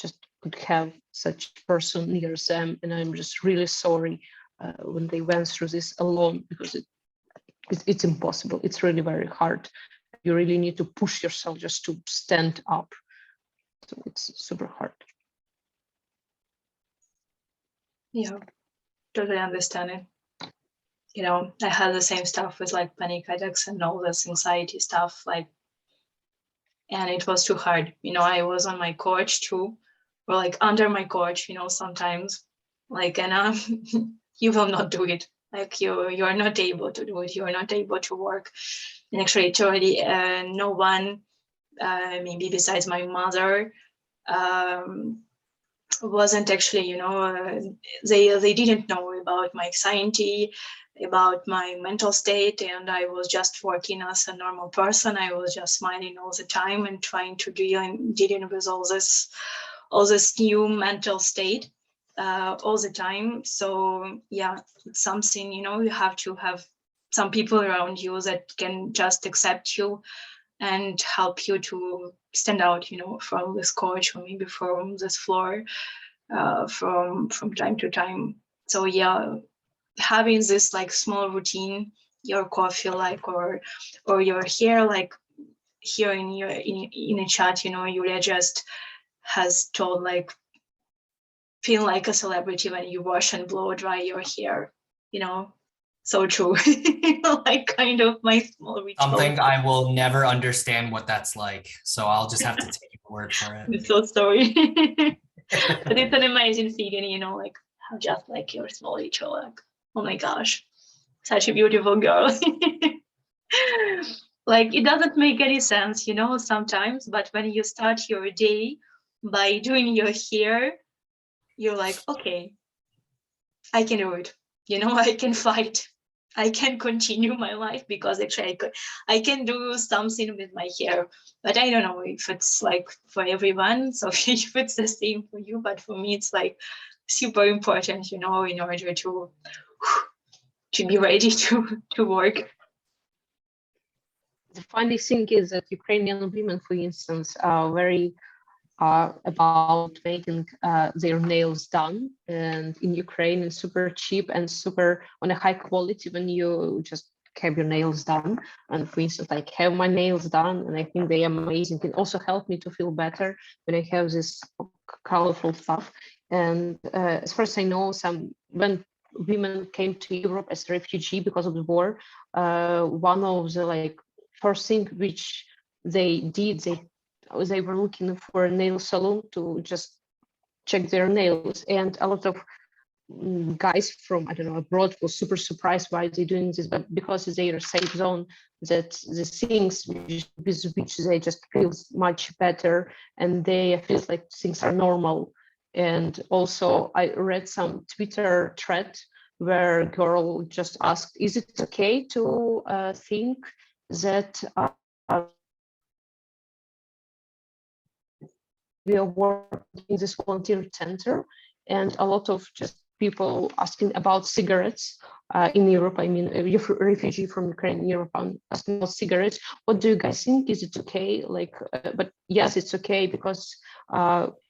just could have such person near them, and I'm just really sorry when they went through this alone, because it's impossible. It's really very hard. You really need to push yourself just to stand up. So it's super hard. Yeah, totally understand it. You know, I had the same stuff with like panic attacks and all this anxiety stuff, like, and it was too hard. You know, I was on my couch too, or like under my couch, you know, sometimes, like, and you will not do it. Like you're not able to do it. You're not able to work. And actually, it's already no one, maybe besides my mother, wasn't actually, you know, they didn't know about my anxiety, about my mental state, and I was just working as a normal person. I was just smiling all the time and trying to dealing with all this new mental state all the time. So yeah, it's something, you know, you have to have some people around you that can just accept you and help you to stand out, you know, from this couch or maybe from this floor from time to time. So yeah, having this like small routine, your coffee like or your hair, like here in your in a chat, you know, Yulia just has told like feel like a celebrity when you wash and blow dry your hair, you know. So true. Like kind of my small ritual. Something I will never understand what that's like. So I'll just have to take your word for it. I'm so sorry. But it's an amazing feeling, you know, like how just like your small ritual, like, oh my gosh, such a beautiful girl. Like it doesn't make any sense, you know, sometimes, but when you start your day by doing your hair, you're like, okay, I can do it. You know, I can fight. I can continue my life because actually I can do something with my hair. But I don't know if it's like for everyone. So if it's the same for you, but for me, it's like super important, you know, in order to be ready to work. The funny thing is that Ukrainian women, for instance, are very about getting their nails done. And in Ukraine, it's super cheap and super on a high quality when you just have your nails done. And for instance, I have my nails done and I think they are amazing. It also helped me to feel better when I have this colorful stuff. And as far as I know, when women came to Europe as a refugee because of the war, one of the like first thing which they did, they were looking for a nail salon to just check their nails, and a lot of guys from I don't know abroad was super surprised why they're doing this, but because it's their safe zone, that the things with which they just feel much better and they feel like things are normal. And also I read some Twitter thread where a girl just asked, is it okay to think that we are working in this volunteer center, and a lot of just people asking about cigarettes in Europe. I mean, a refugee from Ukraine in Europe asking about cigarettes. What do you guys think? Is it okay? Like, but yes, it's okay because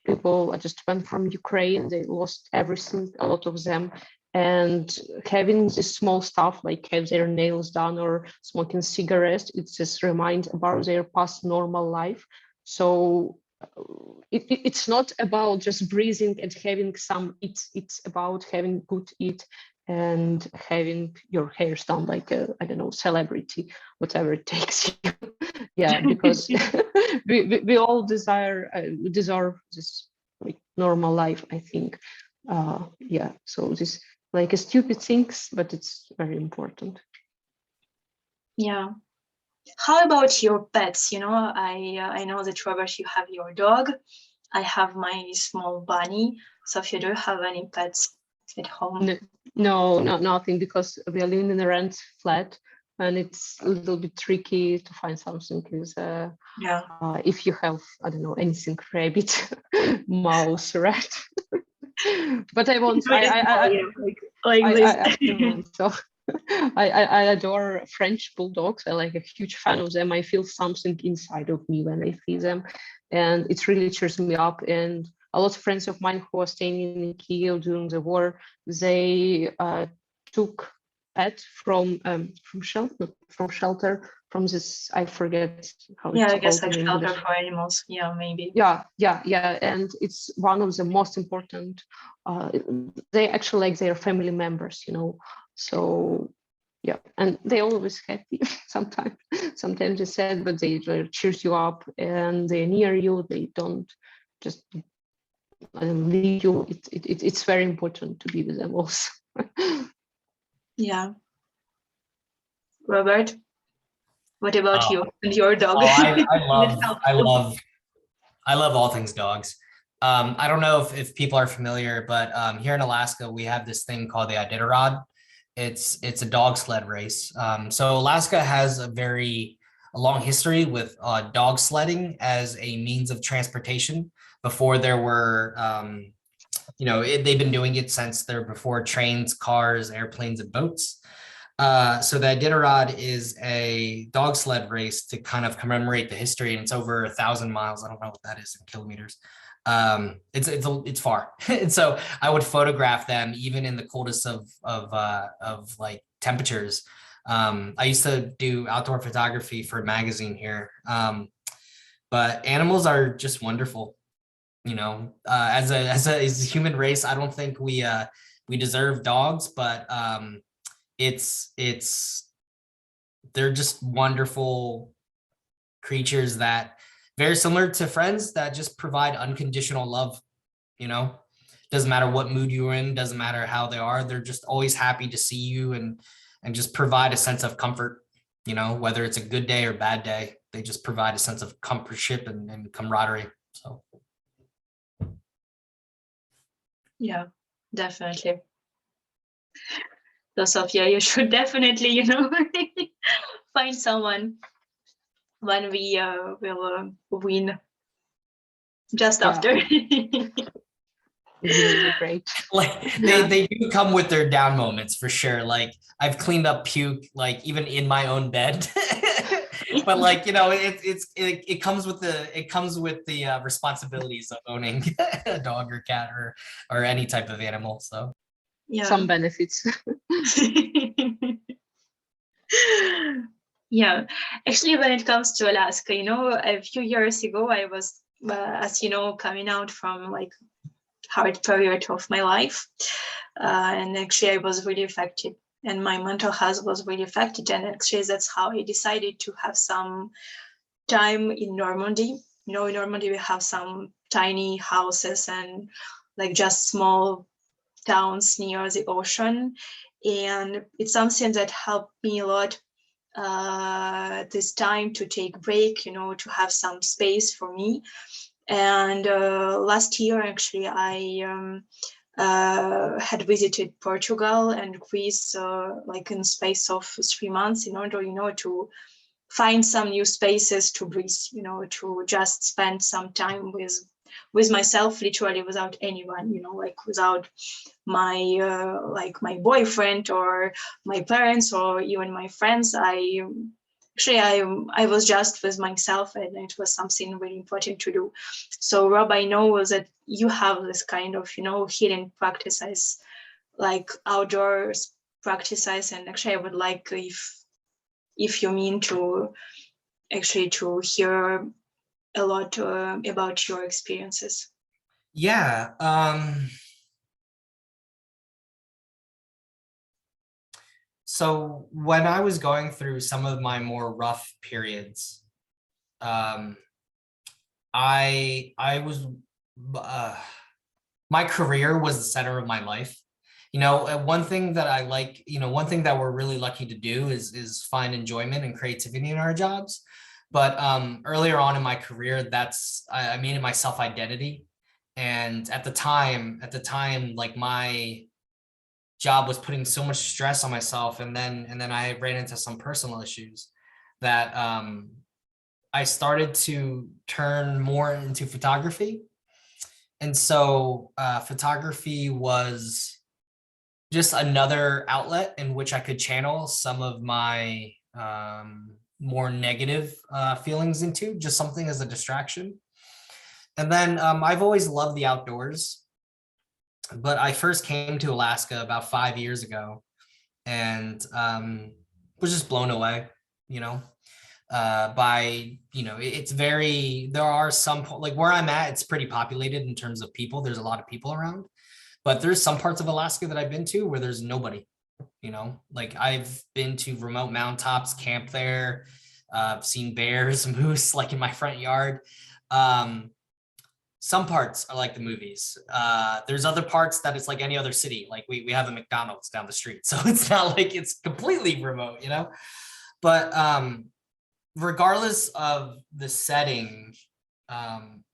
people just went from Ukraine. They lost everything, a lot of them. And having this small stuff like have their nails done or smoking cigarettes, it just reminds about their past normal life. So it's not about just breathing and having some it's about having good eat and having your hairs done like a, I don't know, celebrity, whatever it takes you. Yeah, because we all deserve this like normal life, I think. Yeah, so this like a stupid things, but it's very important. Yeah. How about your pets? I know that, Robert, you have your dog. I have my small bunny. Sophia, do you have any pets at home? No, nothing, because we are living in a rent flat and it's a little bit tricky to find something, because Yeah. if you have, I don't know, anything, rabbit, mouse, rat. But I want, so I adore French bulldogs. I like a huge fan of them. I feel something inside of me when I see them, and it really cheers me up. And a lot of friends of mine who are staying in Kyiv during the war, they took pet from shelter, from this, I forget how Yeah, it's I guess called like in shelter English. for animals. Yeah, maybe. Yeah, and it's one of the most important. They actually like their family members, So yeah, and they always happy. Sometimes they sad, but they cheers you up and they're near you. They don't just leave you. It's very important to be with them also. Yeah. Robert, what about Oh. you and your dog? Oh, I love all things dogs. I don't know if people are familiar, but here in Alaska, we have this thing called the Iditarod. It's a dog sled race. So Alaska has a long history with dog sledding as a means of transportation. Before there were, they've been doing it since there before trains, cars, airplanes, and boats. So the Iditarod is a dog sled race to kind of commemorate the history, and it's over 1,000 miles. I don't know what that is in kilometers. It's far, and so I would photograph them even in the coldest of like temperatures. I used to do outdoor photography for a magazine here, but animals are just wonderful. As a human race, I don't think we deserve dogs, but it's they're just wonderful creatures that very similar to friends that just provide unconditional love. Doesn't matter what mood you're in, doesn't matter how they are, they're just always happy to see you and just provide a sense of comfort. Whether it's a good day or bad day, they just provide a sense of comfortship and camaraderie. So Yeah, definitely. So Sophia, you should definitely, find someone when we will win just after. It will be great. like they do come with their down moments for sure. Like I've cleaned up puke, like even in my own bed. But like, it comes with the responsibilities of owning a dog or cat or any type of animal. So Yeah. Some benefits. Yeah, actually, when it comes to Alaska, a few years ago, I was, as you know, coming out from like hard period of my life, and actually I was really affected, and my mental health was really affected, and actually that's how I decided to have some time in Normandy. In Normandy we have some tiny houses and like just small towns near the ocean, and it's something that helped me a lot, this time to take break, to have some space for me. And last year actually I had visited Portugal and Greece, like in space of 3 months, in order to find some new spaces to breathe, to just spend some time with myself, literally without anyone, like without my my boyfriend or my parents or even my friends. I was just with myself, and it was something really important to do. So Rob, I know that you have this kind of healing practices, like outdoors practices, and actually I would like if you mean to actually to hear a lot about your experiences. yeah, So when I was going through some of my more rough periods, I was my career was the center of my life. One thing that I like, one thing that we're really lucky to do is find enjoyment and creativity in our jobs. But earlier on in my career, I made it my self-identity. And at the time, like my job was putting so much stress on myself, and then I ran into some personal issues that I started to turn more into photography. And so photography was just another outlet in which I could channel some of my more negative feelings into, just something as a distraction. And then I've always loved the outdoors, but I first came to Alaska about 5 years ago and was just blown away, by, there are some, like where I'm at, it's pretty populated in terms of people. There's a lot of people around, but there's some parts of Alaska that I've been to where there's nobody, like I've been to remote mountaintops, camp there, seen bears, moose, like in my front yard. Some parts are like the movies. There's other parts that it's like any other city. Like we have a McDonald's down the street. So it's not like it's completely remote, but regardless of the setting,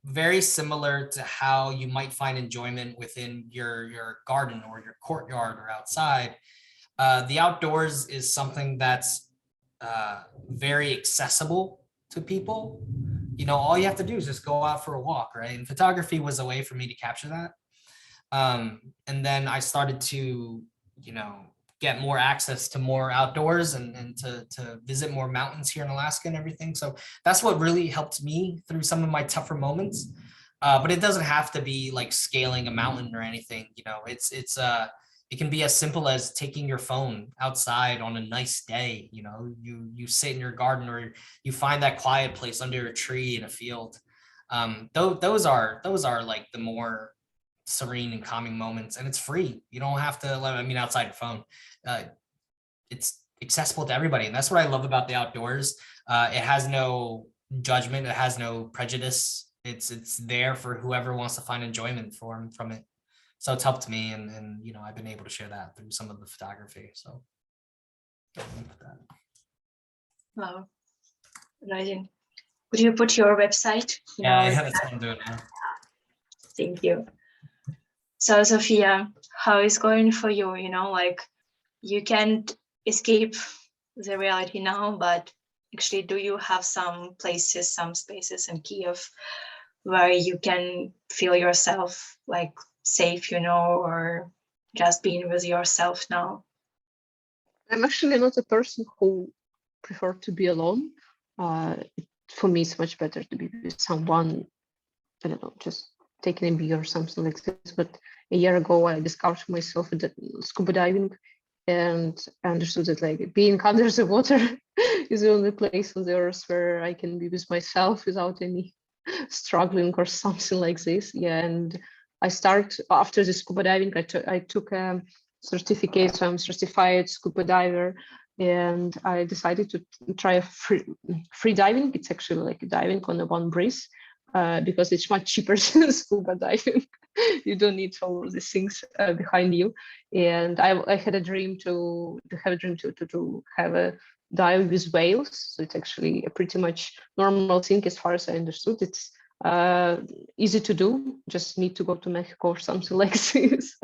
very similar to how you might find enjoyment within your garden or your courtyard or outside, the outdoors is something that's very accessible to people. All you have to do is just go out for a walk, right? And photography was a way for me to capture that. And then I started to, get more access to more outdoors and to visit more mountains here in Alaska and everything. So that's what really helped me through some of my tougher moments. But it doesn't have to be like scaling a mountain or anything. It can be as simple as taking your phone outside on a nice day. You sit in your garden or you find that quiet place under a tree in a field. Those are like the more serene and calming moments, and it's free. You don't have to, outside your phone. It's accessible to everybody, and that's what I love about the outdoors. It has no judgment. It has no prejudice. It's there for whoever wants to find enjoyment from it. So it's helped me, and I've been able to share that through some of the photography. So Wow, amazing. Could you put your website? Yeah, that's what I'm doing now. Thank you. So Sofiia, how is going for you? Like you can't escape the reality now, but actually, do you have some places, some spaces in Kyiv where you can feel yourself like safe, or just being with yourself now? I'm actually not a person who prefer to be alone. For me, it's much better to be with someone, I don't know, just taking a beer or something like this. But a year ago, I discovered myself at scuba diving, and I understood that like being under the water is the only place on the earth where I can be with myself without any struggling or something like this. Yeah, and I start after the scuba diving. I took a certificate, so I'm certified scuba diver, and I decided to try a free diving. It's actually like diving on a one breath. Because it's much cheaper than scuba diving. You don't need all of these things behind you. And I had a dream to have a dive with whales. So it's actually a pretty much normal thing as far as I understood. It's easy to do. Just need to go to Mexico or something like this.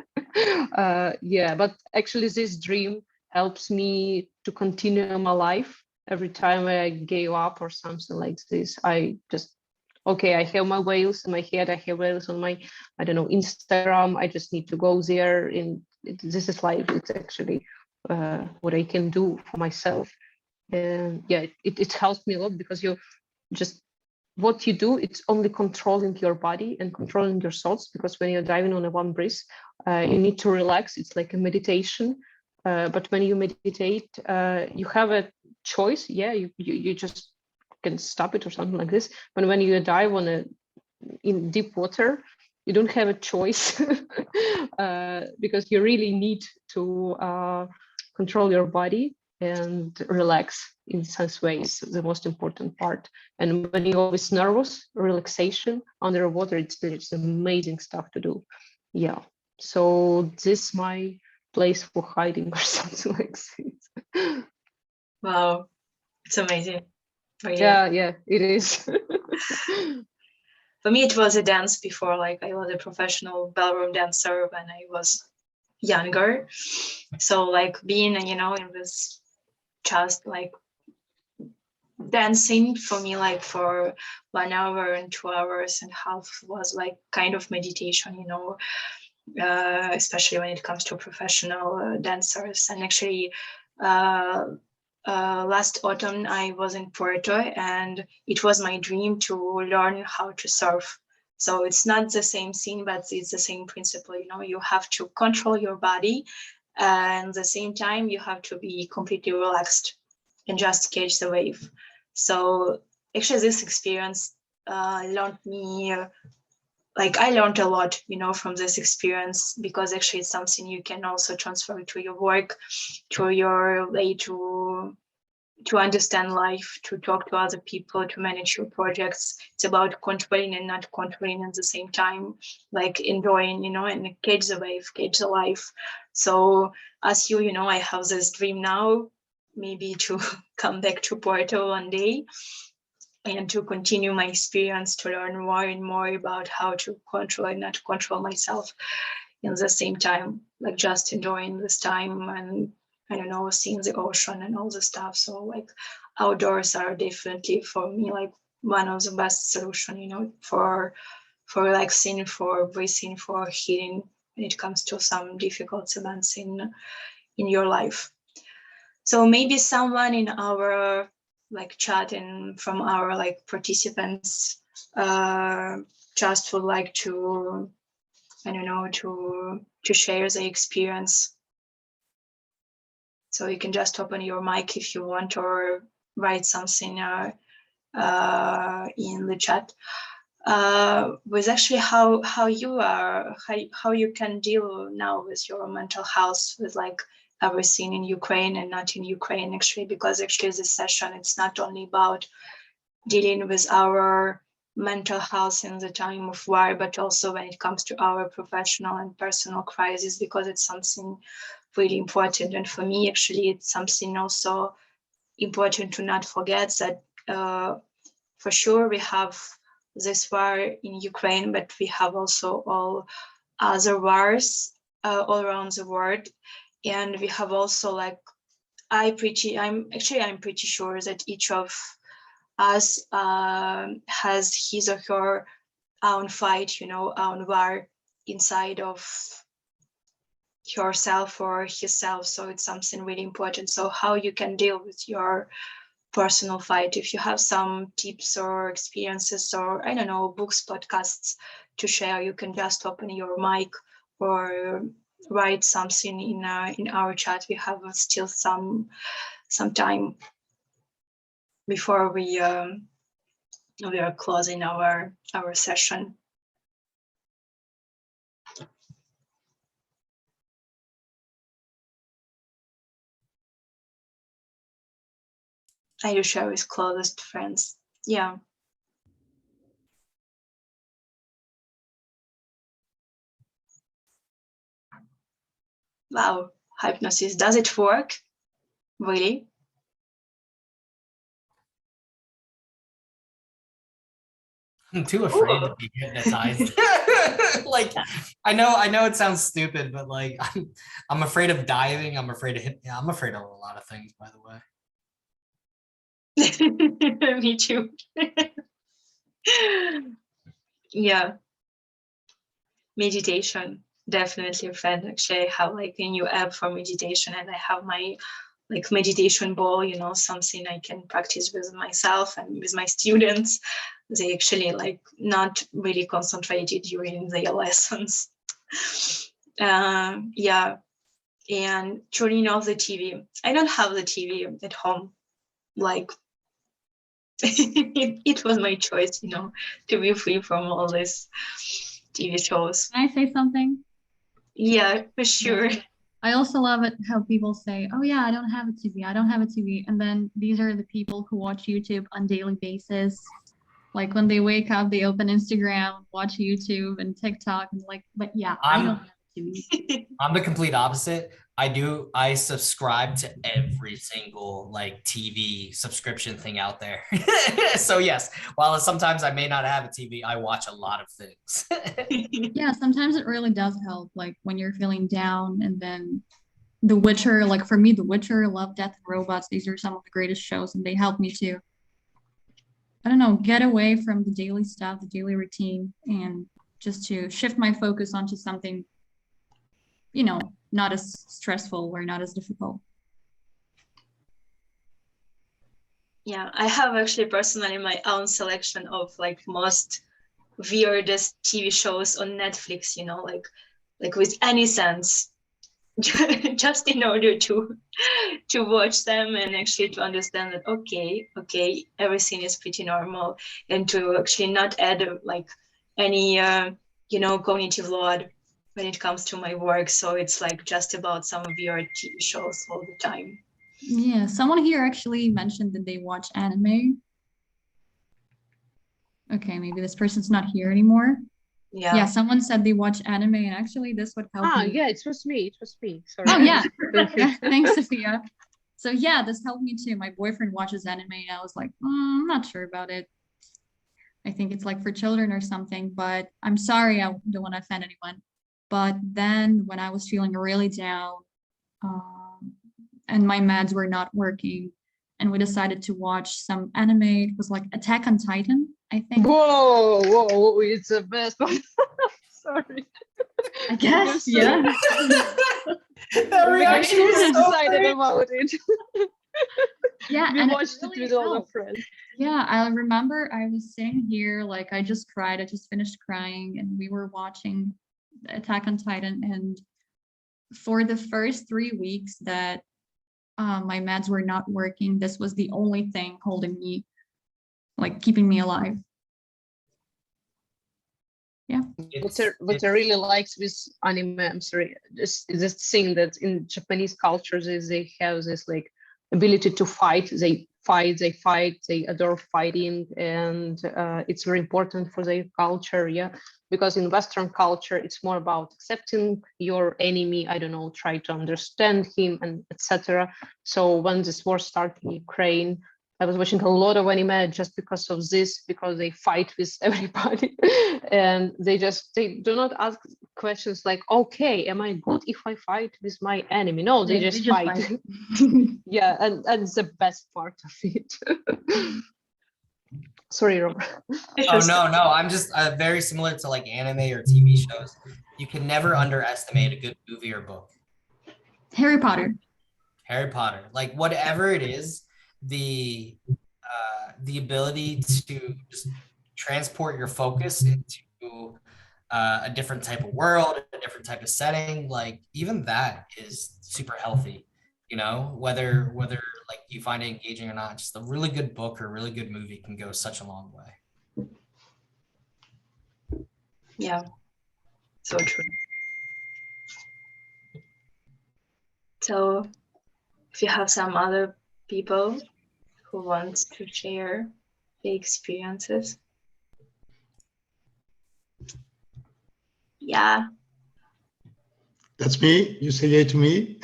Yeah, but actually this dream helps me to continue my life. Every time I gave up or something like this, I just, okay, I have my whales in my head, I have whales on my, I don't know, Instagram. I just need to go there, and this is life. It's actually what I can do for myself. And yeah, it helps me a lot, because you just, what you do, it's only controlling your body and controlling your thoughts, because when you're diving on a one breath, you need to relax. It's like a meditation. But when you meditate, you have a choice. Yeah, you just can stop it or something like this. But when you dive in deep water, you don't have a choice because you really need to control your body and relax in some ways, the most important part. And when you're always nervous, relaxation underwater, it's amazing stuff to do. Yeah. So this is my place for hiding or something like this. Wow, it's amazing. Really. Yeah, it is. For me, it was a dance before. Like I was a professional ballroom dancer when I was younger. So like being, in this just like dancing for me, like for 1 hour and 2 hours and a half was like kind of meditation, especially when it comes to professional dancers. And actually, last autumn I was in Puerto, and it was my dream to learn how to surf. So it's not the same thing, but it's the same principle. You have to control your body, and at the same time you have to be completely relaxed and just catch the wave. So actually, this experience learned me. I learned a lot, from this experience, because actually it's something you can also transfer to your work, to your way to understand life, to talk to other people, to manage your projects. It's about controlling and not controlling at the same time, like enjoying, and catch the wave, catch the life. So as I have this dream now, maybe to come back to Porto one day and to continue my experience, to learn more and more about how to control and not control myself in the same time, like just enjoying this time and, I don't know, seeing the ocean and all the stuff. So like outdoors are definitely for me like one of the best solution, for relaxing, for breathing, for healing when it comes to some difficult events in your life. So maybe someone in our chat and from our participants just would like to, I don't know, to share the experience. So you can just open your mic if you want, or write something in the chat. With actually how you can deal now with your mental health, with everything in Ukraine and not in Ukraine, actually, because actually this session, it's not only about dealing with our mental health in the time of war, but also when it comes to our professional and personal crisis, because it's something really important. And for me, actually, it's something also important to not forget that for sure we have this war in Ukraine, but we have also all other wars all around the world. And we have also I'm pretty sure that each of us has his or her own fight, own war inside of herself or himself. So it's something really important. So how you can deal with your personal fight, if you have some tips or experiences or, I don't know, books, podcasts to share, you can just open your mic or write something in our chat. We have still some time before we are closing our session. I do share with closest friends. Yeah. Wow, hypnosis, does it work? Really? I'm too afraid to be hypnotized. I know it sounds stupid, but I'm afraid of diving. I'm afraid of I'm afraid of a lot of things, by the way. Me too. Yeah. Meditation, definitely a friend. Actually, I have a new app for meditation, and I have my meditation ball, something I can practice with myself and with my students. They actually not really concentrated during their lessons. Yeah. And turning off the TV. I don't have the TV at home. It was my choice, to be free from all this TV shows. Can I say something? Yeah, for sure. I also love it how people say, oh yeah, I don't have a TV, I don't have a TV. And then these are the people who watch YouTube on daily basis. Like when they wake up, they open Instagram, watch YouTube and TikTok, and like, but yeah, I don't have a TV. I'm the complete opposite. I subscribe to every single like TV subscription thing out there. So yes, while sometimes I may not have a TV, I watch a lot of things. Yeah, sometimes it really does help, like when you're feeling down. And then The Witcher, like for me, The Witcher, Love, Death, and Robots, these are some of the greatest shows, and they help me to, I don't know, get away from the daily stuff, the daily routine, and just to shift my focus onto something, you know, not as stressful or not as difficult. Yeah, I have actually personally my own selection of like most weirdest TV shows on Netflix, you know, like with any sense, just in order to watch them and actually to understand that okay, everything is pretty normal, and to actually not add like any you know, cognitive load when it comes to my work. So it's like just about some weird TV shows all the time. Yeah, someone here actually mentioned that they watch anime. Okay, maybe this person's not here anymore. Yeah, someone said they watch anime, and actually this would help me. Yeah, it was me. Sorry. Oh yeah. Yeah, thanks, Sophia. So yeah, this helped me too. My boyfriend watches anime, and I was like, I'm not sure about it. I think it's like for children or something, but I'm sorry, I don't want to offend anyone. But then when I was feeling really down, and my meds were not working, and we decided to watch some anime. It was like Attack on Titan, I think. Whoa, it's the best one. Sorry. I guess, yeah. That reaction We're was so excited great. about it. Yeah, We and watched it really with all the helped. friends. Yeah, I remember I was sitting here, like I just cried. I just finished crying, and we were watching Attack on Titan. And for the first 3 weeks that my meds were not working, this was the only thing holding me, like keeping me alive. Yeah. What I really likes with anime, I'm sorry, is this thing that in Japanese cultures is they have this like ability to fight. They fight, they adore fighting, and it's very important for their culture. Yeah, because in Western culture, it's more about accepting your enemy. I don't know, try to understand him, and etc. So when this war started in Ukraine, I was watching a lot of anime just because of this, because they fight with everybody and they do not ask questions like, okay, am I good if I fight with my enemy? No, they just fight. Yeah, and it's the best part of it. Sorry, Robert. Oh, no, I'm just very similar to like anime or TV shows. You can never underestimate a good movie or book. Harry Potter, like whatever it is, the ability to just transport your focus into a different type of world, a different type of setting, like even that is super healthy, you know, whether like you find it engaging or not. Just a really good book or a really good movie can go such a long way. Yeah, so true. So if you have some other people who want to share the experiences. Yeah. That's me. You say hey to me.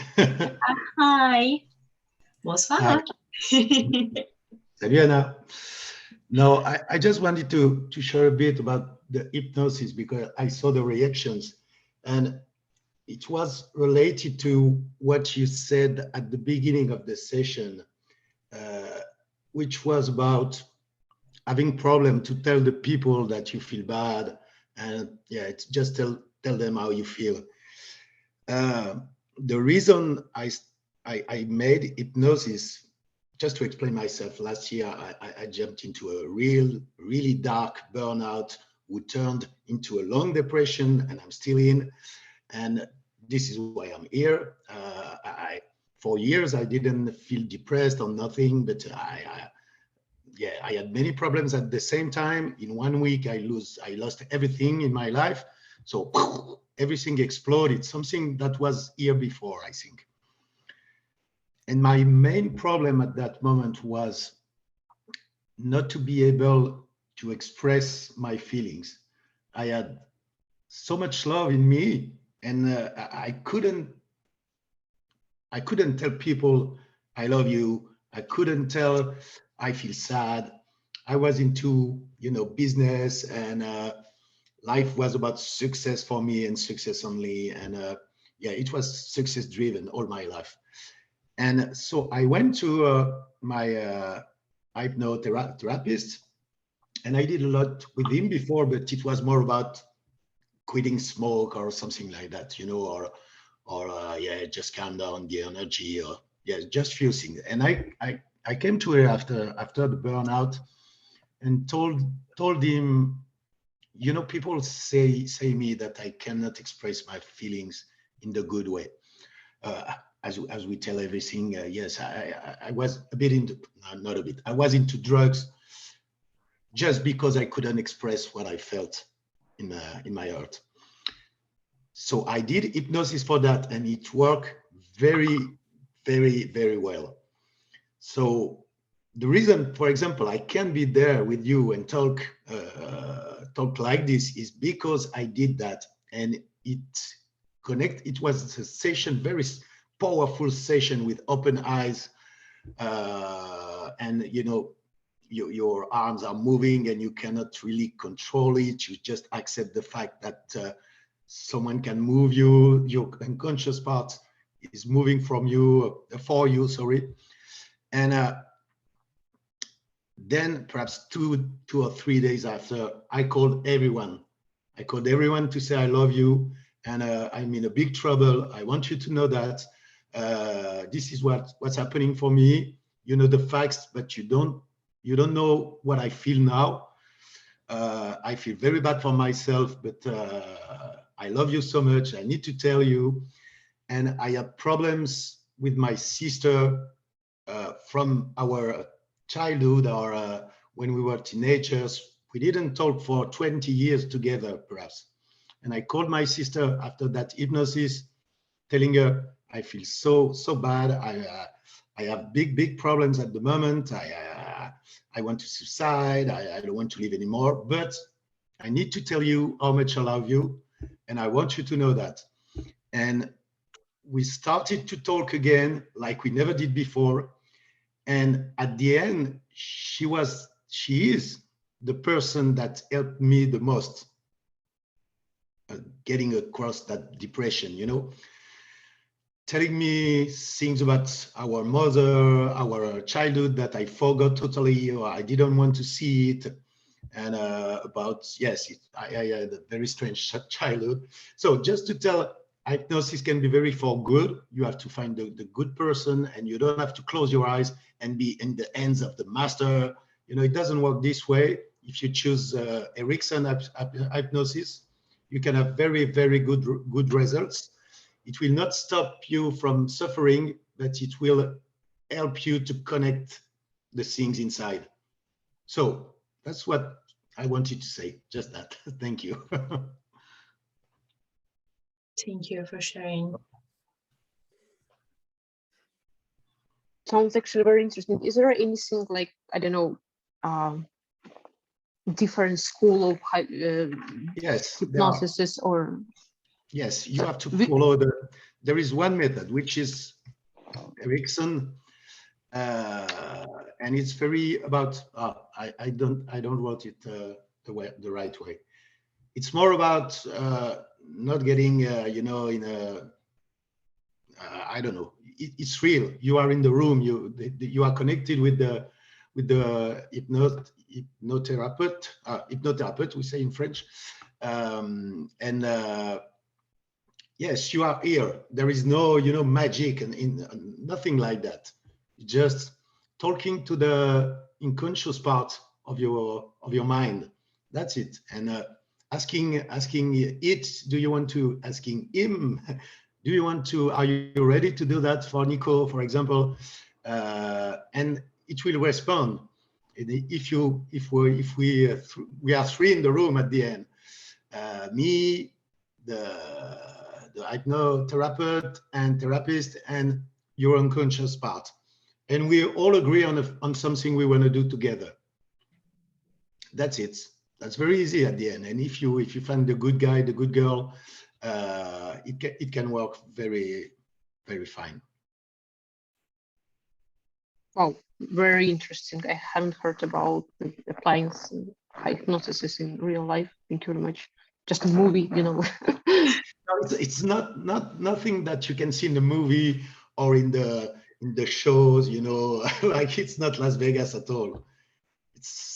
Hi. Bonsoir. Salut Anna. No, I just wanted to share a bit about the hypnosis because I saw the reactions, and it was related to what you said at the beginning of the session, which was about having problem to tell the people that you feel bad, and yeah, it's just tell them how you feel. The reason I made hypnosis, just to explain myself, last year I jumped into a really dark burnout, who turned into a long depression, and I'm still in. And this is why I'm here. For years I didn't feel depressed or nothing, but I had many problems at the same time. In 1 week I lost everything in my life. So everything exploded, something that was here before, I think. And my main problem at that moment was not to be able to express my feelings. I had so much love in me, and I couldn't tell people I love you. I couldn't tell I feel sad. I was into, business, and life was about success for me and success only. And yeah, it was success driven all my life. And so I went to my hypnotherapist, and I did a lot with him before, but it was more about quitting smoke or something like that, or yeah, just calm down the energy, or yeah, just few things. And I came to her after the burnout and told him, people say me that I cannot express my feelings in the good way. As we tell everything, yes, I was a bit into, not a bit, I was into drugs just because I couldn't express what I felt in my heart. So I did hypnosis for that, and it worked very, very, very well. So the reason, for example, I can be there with you and talk like this is because I did that, and it was a session, very powerful session with open eyes, and your arms are moving and you cannot really control it. You just accept the fact that someone can move you. Your unconscious part is moving for you, sorry. And then perhaps two or 3 days after, I called everyone. To say I love you, and I'm in a big trouble. I want you to know that this is what's happening for me. You know the facts, but you don't know what I feel now. I feel very bad for myself, but I love you so much. I need to tell you. And I had problems with my sister from our childhood, or when we were teenagers. We didn't talk for 20 years together, perhaps. And I called my sister after that hypnosis, telling her, I feel so bad. I have big problems at the moment. I want to suicide. I don't want to live anymore. But I need to tell you how much I love you, and I want you to know that. And we started to talk again like we never did before. And at the end, she is the person that helped me the most getting across that depression, telling me things about our mother, our childhood that I forgot totally, or I didn't want to see it. And about, yes, I had a very strange childhood. So just to tell, hypnosis can be very for good. You have to find the good person, and you don't have to close your eyes and be in the hands of the master. It doesn't work this way. If you choose Erickson hypnosis, you can have very, very good results. It will not stop you from suffering, but it will help you to connect the things inside. So that's what I wanted to say, just that. Thank you. Thank you for sharing. Sounds actually very interesting. Is there anything like, I don't know, different school of yes, hypnosis, or? Yes, you have to follow there is one method, which is Erickson, and it's very about, I don't want it the right way. It's more about not getting, in a, I don't know. It's real. You are in the room. You are connected with the hypnotherapist. We say in French, and yes, you are here. There is no, magic and nothing like that. Just talking to the unconscious part of your mind. That's it. And asking it. Do you want to? Asking him. Do you want to? Are you ready to do that for Nico, for example? And it will respond. If we are three in the room at the end, me, the hypnotherapist and therapist and your unconscious part. And we all agree on something we want to do together. That's it. That's very easy at the end. And if you find the good guy, the good girl, it can work very, very fine. Wow, very interesting. I haven't heard about applying hypnosis in real life. Thank you very much. Just a movie, you know. It's not nothing that you can see in the movie or in the shows, you know. Like, it's not Las Vegas at all.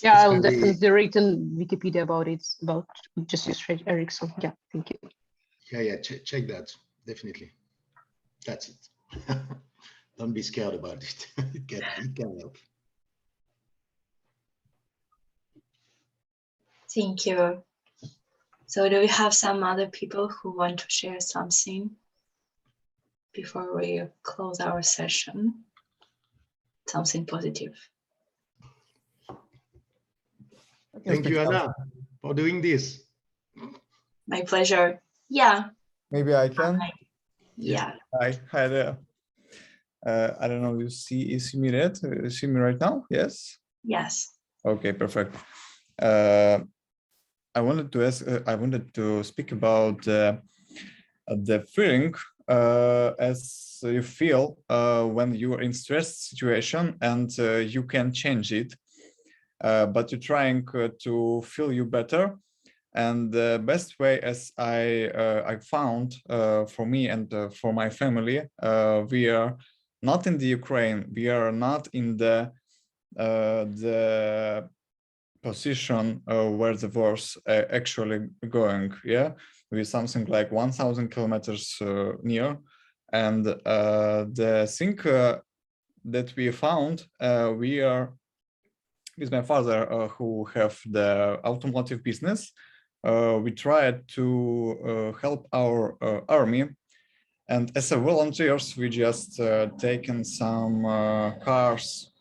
Yeah, I'll definitely read in Wikipedia about it. It's about Justus Erickson. Yeah, thank you. Yeah, check that, definitely. That's it. Don't be scared about it. It can help. Thank you. So do we have some other people who want to share something before we close our session? Something positive. Thank you, Anna, for doing this. My pleasure. Yeah. Maybe I can. Yeah. Hi there. I don't know. You see me right? You see me right now? Yes. Yes. Okay, perfect. I wanted to ask. I wanted to speak about the feeling as you feel when you are in stress situation and you can change it, but you're trying to feel you better. And the best way, as I found for me and for my family, we are not in the Ukraine. We are not in the position where the war's actually going. Yeah, we're something like 1,000 kilometers near, and the thing that we found, we are with my father who have the automotive business. We tried to help our army, and as a volunteers, we just taken some cars,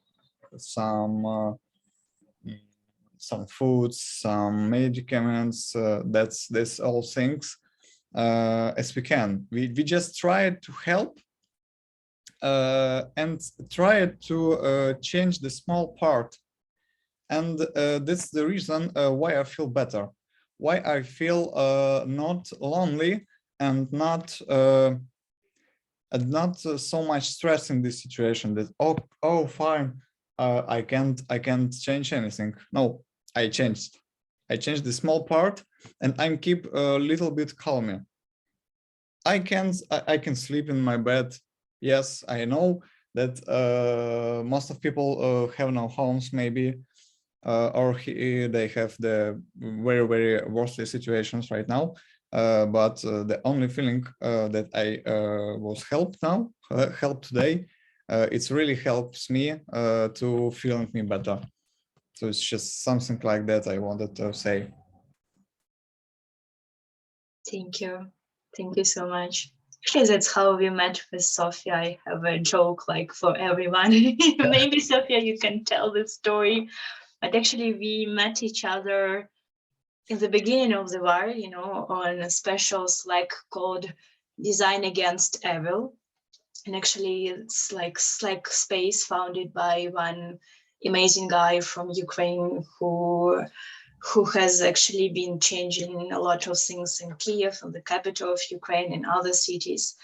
some foods, some medicaments. That's all things as we can. We just tried to help and tried to change the small part, and that's the reason why I feel better. Why I feel not lonely and not so much stress in this situation. That oh fine, I can't change anything. No, I changed the small part, and I'm keep a little bit calmer. I can sleep in my bed. Yes, I know that most of people have no homes maybe. Or they have the very, very worstly situations right now. But the only feeling that I was helped today, it really helps me to feeling me better. So it's just something like that I wanted to say. Thank you. Thank you so much. Actually, that's how we met with Sofiia. I have a joke like for everyone. Maybe Sofiia, you can tell the story. But actually, we met each other in the beginning of the war, you know, on a special Slack called Design Against Evil. And actually, it's like Slack space founded by one amazing guy from Ukraine who has actually been changing a lot of things in Kyiv, the capital of Ukraine, and other cities.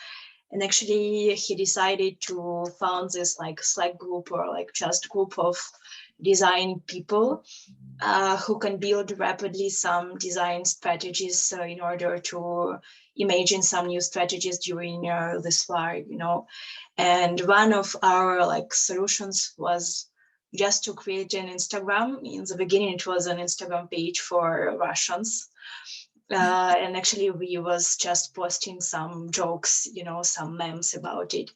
And actually, he decided to found this like Slack group or like just group of design people who can build rapidly some design strategies in order to imagine some new strategies during this war, you know. And one of our like solutions was just to create an Instagram. In the beginning, it was an Instagram page for Russians. And actually we was just posting some jokes, you know, some memes about it.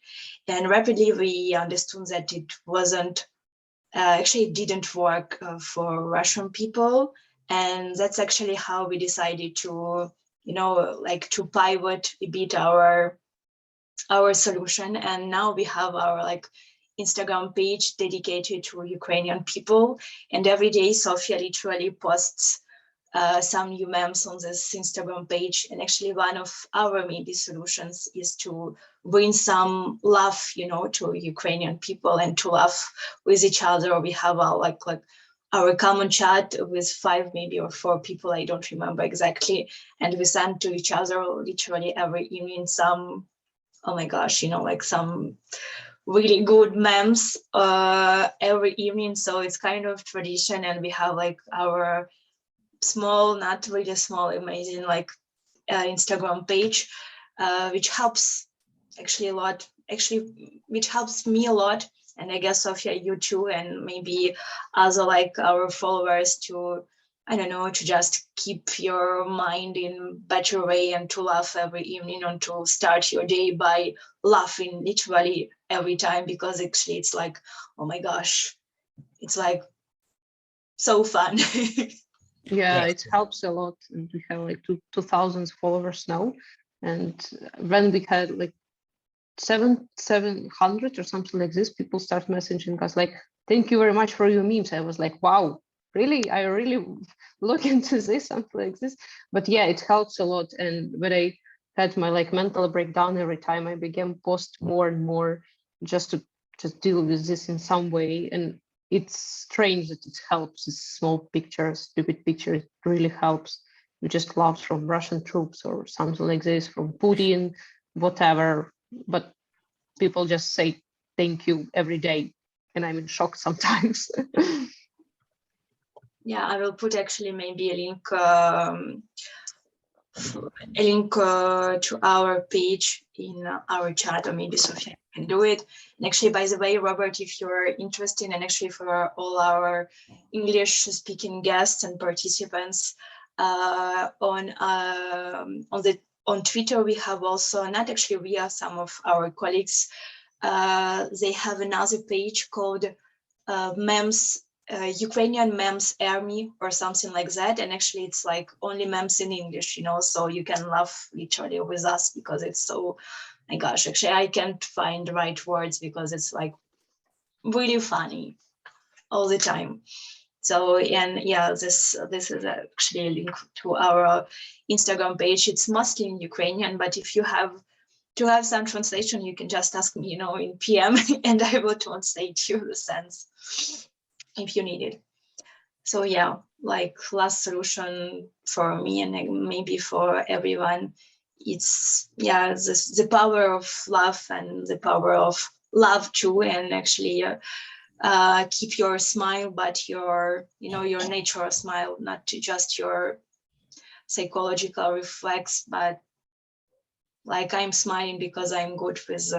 And rapidly we understood that it wasn't, actually it didn't work for Russian people. And that's actually how we decided to, you know, like to pivot a bit our solution. And now we have our like Instagram page dedicated to Ukrainian people. And every day Sofiia literally posts some new memes on this Instagram page. And actually one of our maybe solutions is to bring some love, to Ukrainian people and to laugh with each other. We have our our common chat with 5 maybe or 4 people, I don't remember exactly. And we send to each other literally every evening some, oh my gosh, some really good memes every evening. So it's kind of tradition, and we have our small, not really small, amazing Instagram page, which helps actually a lot, which helps me a lot. And I guess, Sofiia, you too, and maybe other our followers to, I don't know, to just keep your mind in better way and to laugh every evening and to start your day by laughing literally every time, because actually it's oh my gosh, it's so fun. Yeah, it helps a lot. And we have 2,000 followers now. And when we had 700 or something like this, people start messaging us thank you very much for your memes. I was wow, really? I really look into this, something like this. But yeah, it helps a lot. And when I had my mental breakdown every time, I began post more and more just to deal with this in some way. And it's strange that it helps. It's small pictures, stupid pictures, it really helps. We just laugh from Russian troops or something like this, from Putin, whatever. But people just say thank you every day, and I'm in shock sometimes. Yeah, I will put actually maybe a link to our page in our chat, or maybe Sofiia can do it. And actually, by the way, Robert, if you're interested, and actually for all our English speaking guests and participants, on Twitter, we have also, not actually we are some of our colleagues, they have another page called memes, Ukrainian memes army or something like that. And actually it's only memes in English, so you can laugh literally with us, because it's so, my gosh, actually I can't find the right words, because it's really funny all the time. So, and yeah, this is actually a link to our Instagram page. It's mostly in Ukrainian, but if you have to have some translation, you can just ask me, in PM, and I will translate you the sense if you need it. So yeah, last solution for me and maybe for everyone, it's the power of love and the power of love too, and actually keep your smile, but your your natural smile, not just your psychological reflex, but I'm smiling because I'm good with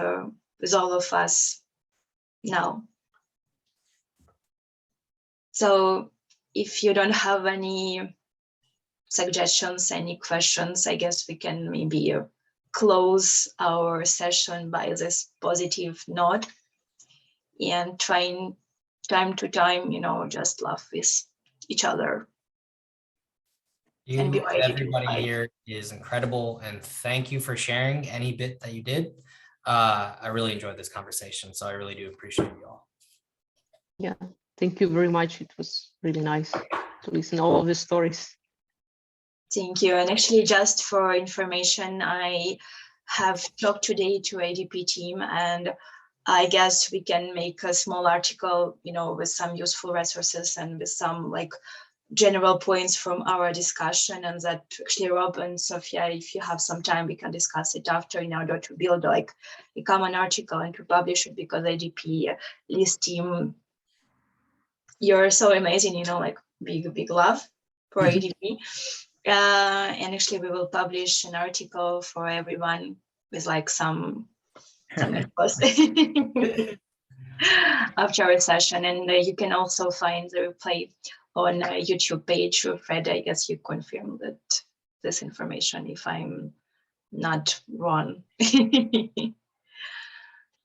all of us now. So if you don't have any suggestions, any questions, I guess we can maybe close our session by this positive note, and trying time to time, just laugh with each other. Everybody here is incredible, and thank you for sharing any bit that you did. I really enjoyed this conversation, so I really do appreciate you all. Yeah, thank you very much. It was really nice to listen to all of the stories. Thank you. And actually, just for information, I have talked today to ADP team, and I guess we can make a small article, with some useful resources and with some general points from our discussion, and that actually Rob and Sofiia, if you have some time, we can discuss it after in order to build a common article and to publish it, because ADP list team, you're so amazing, big love for ADP. And actually we will publish an article for everyone with some infos after our session. And you can also find the replay on a YouTube page. Fred, I guess you confirm that this information, if I'm not wrong.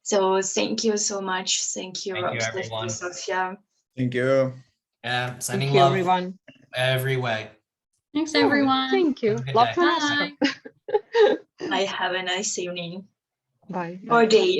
So thank you so much. Thank you, Rob, everyone. Sofiia. Thank you. Yeah, sending Thank you, love everyone. every way. Thanks, everyone. Thank you. Have a good Love day. to Bye. I have a nice evening Bye. or day.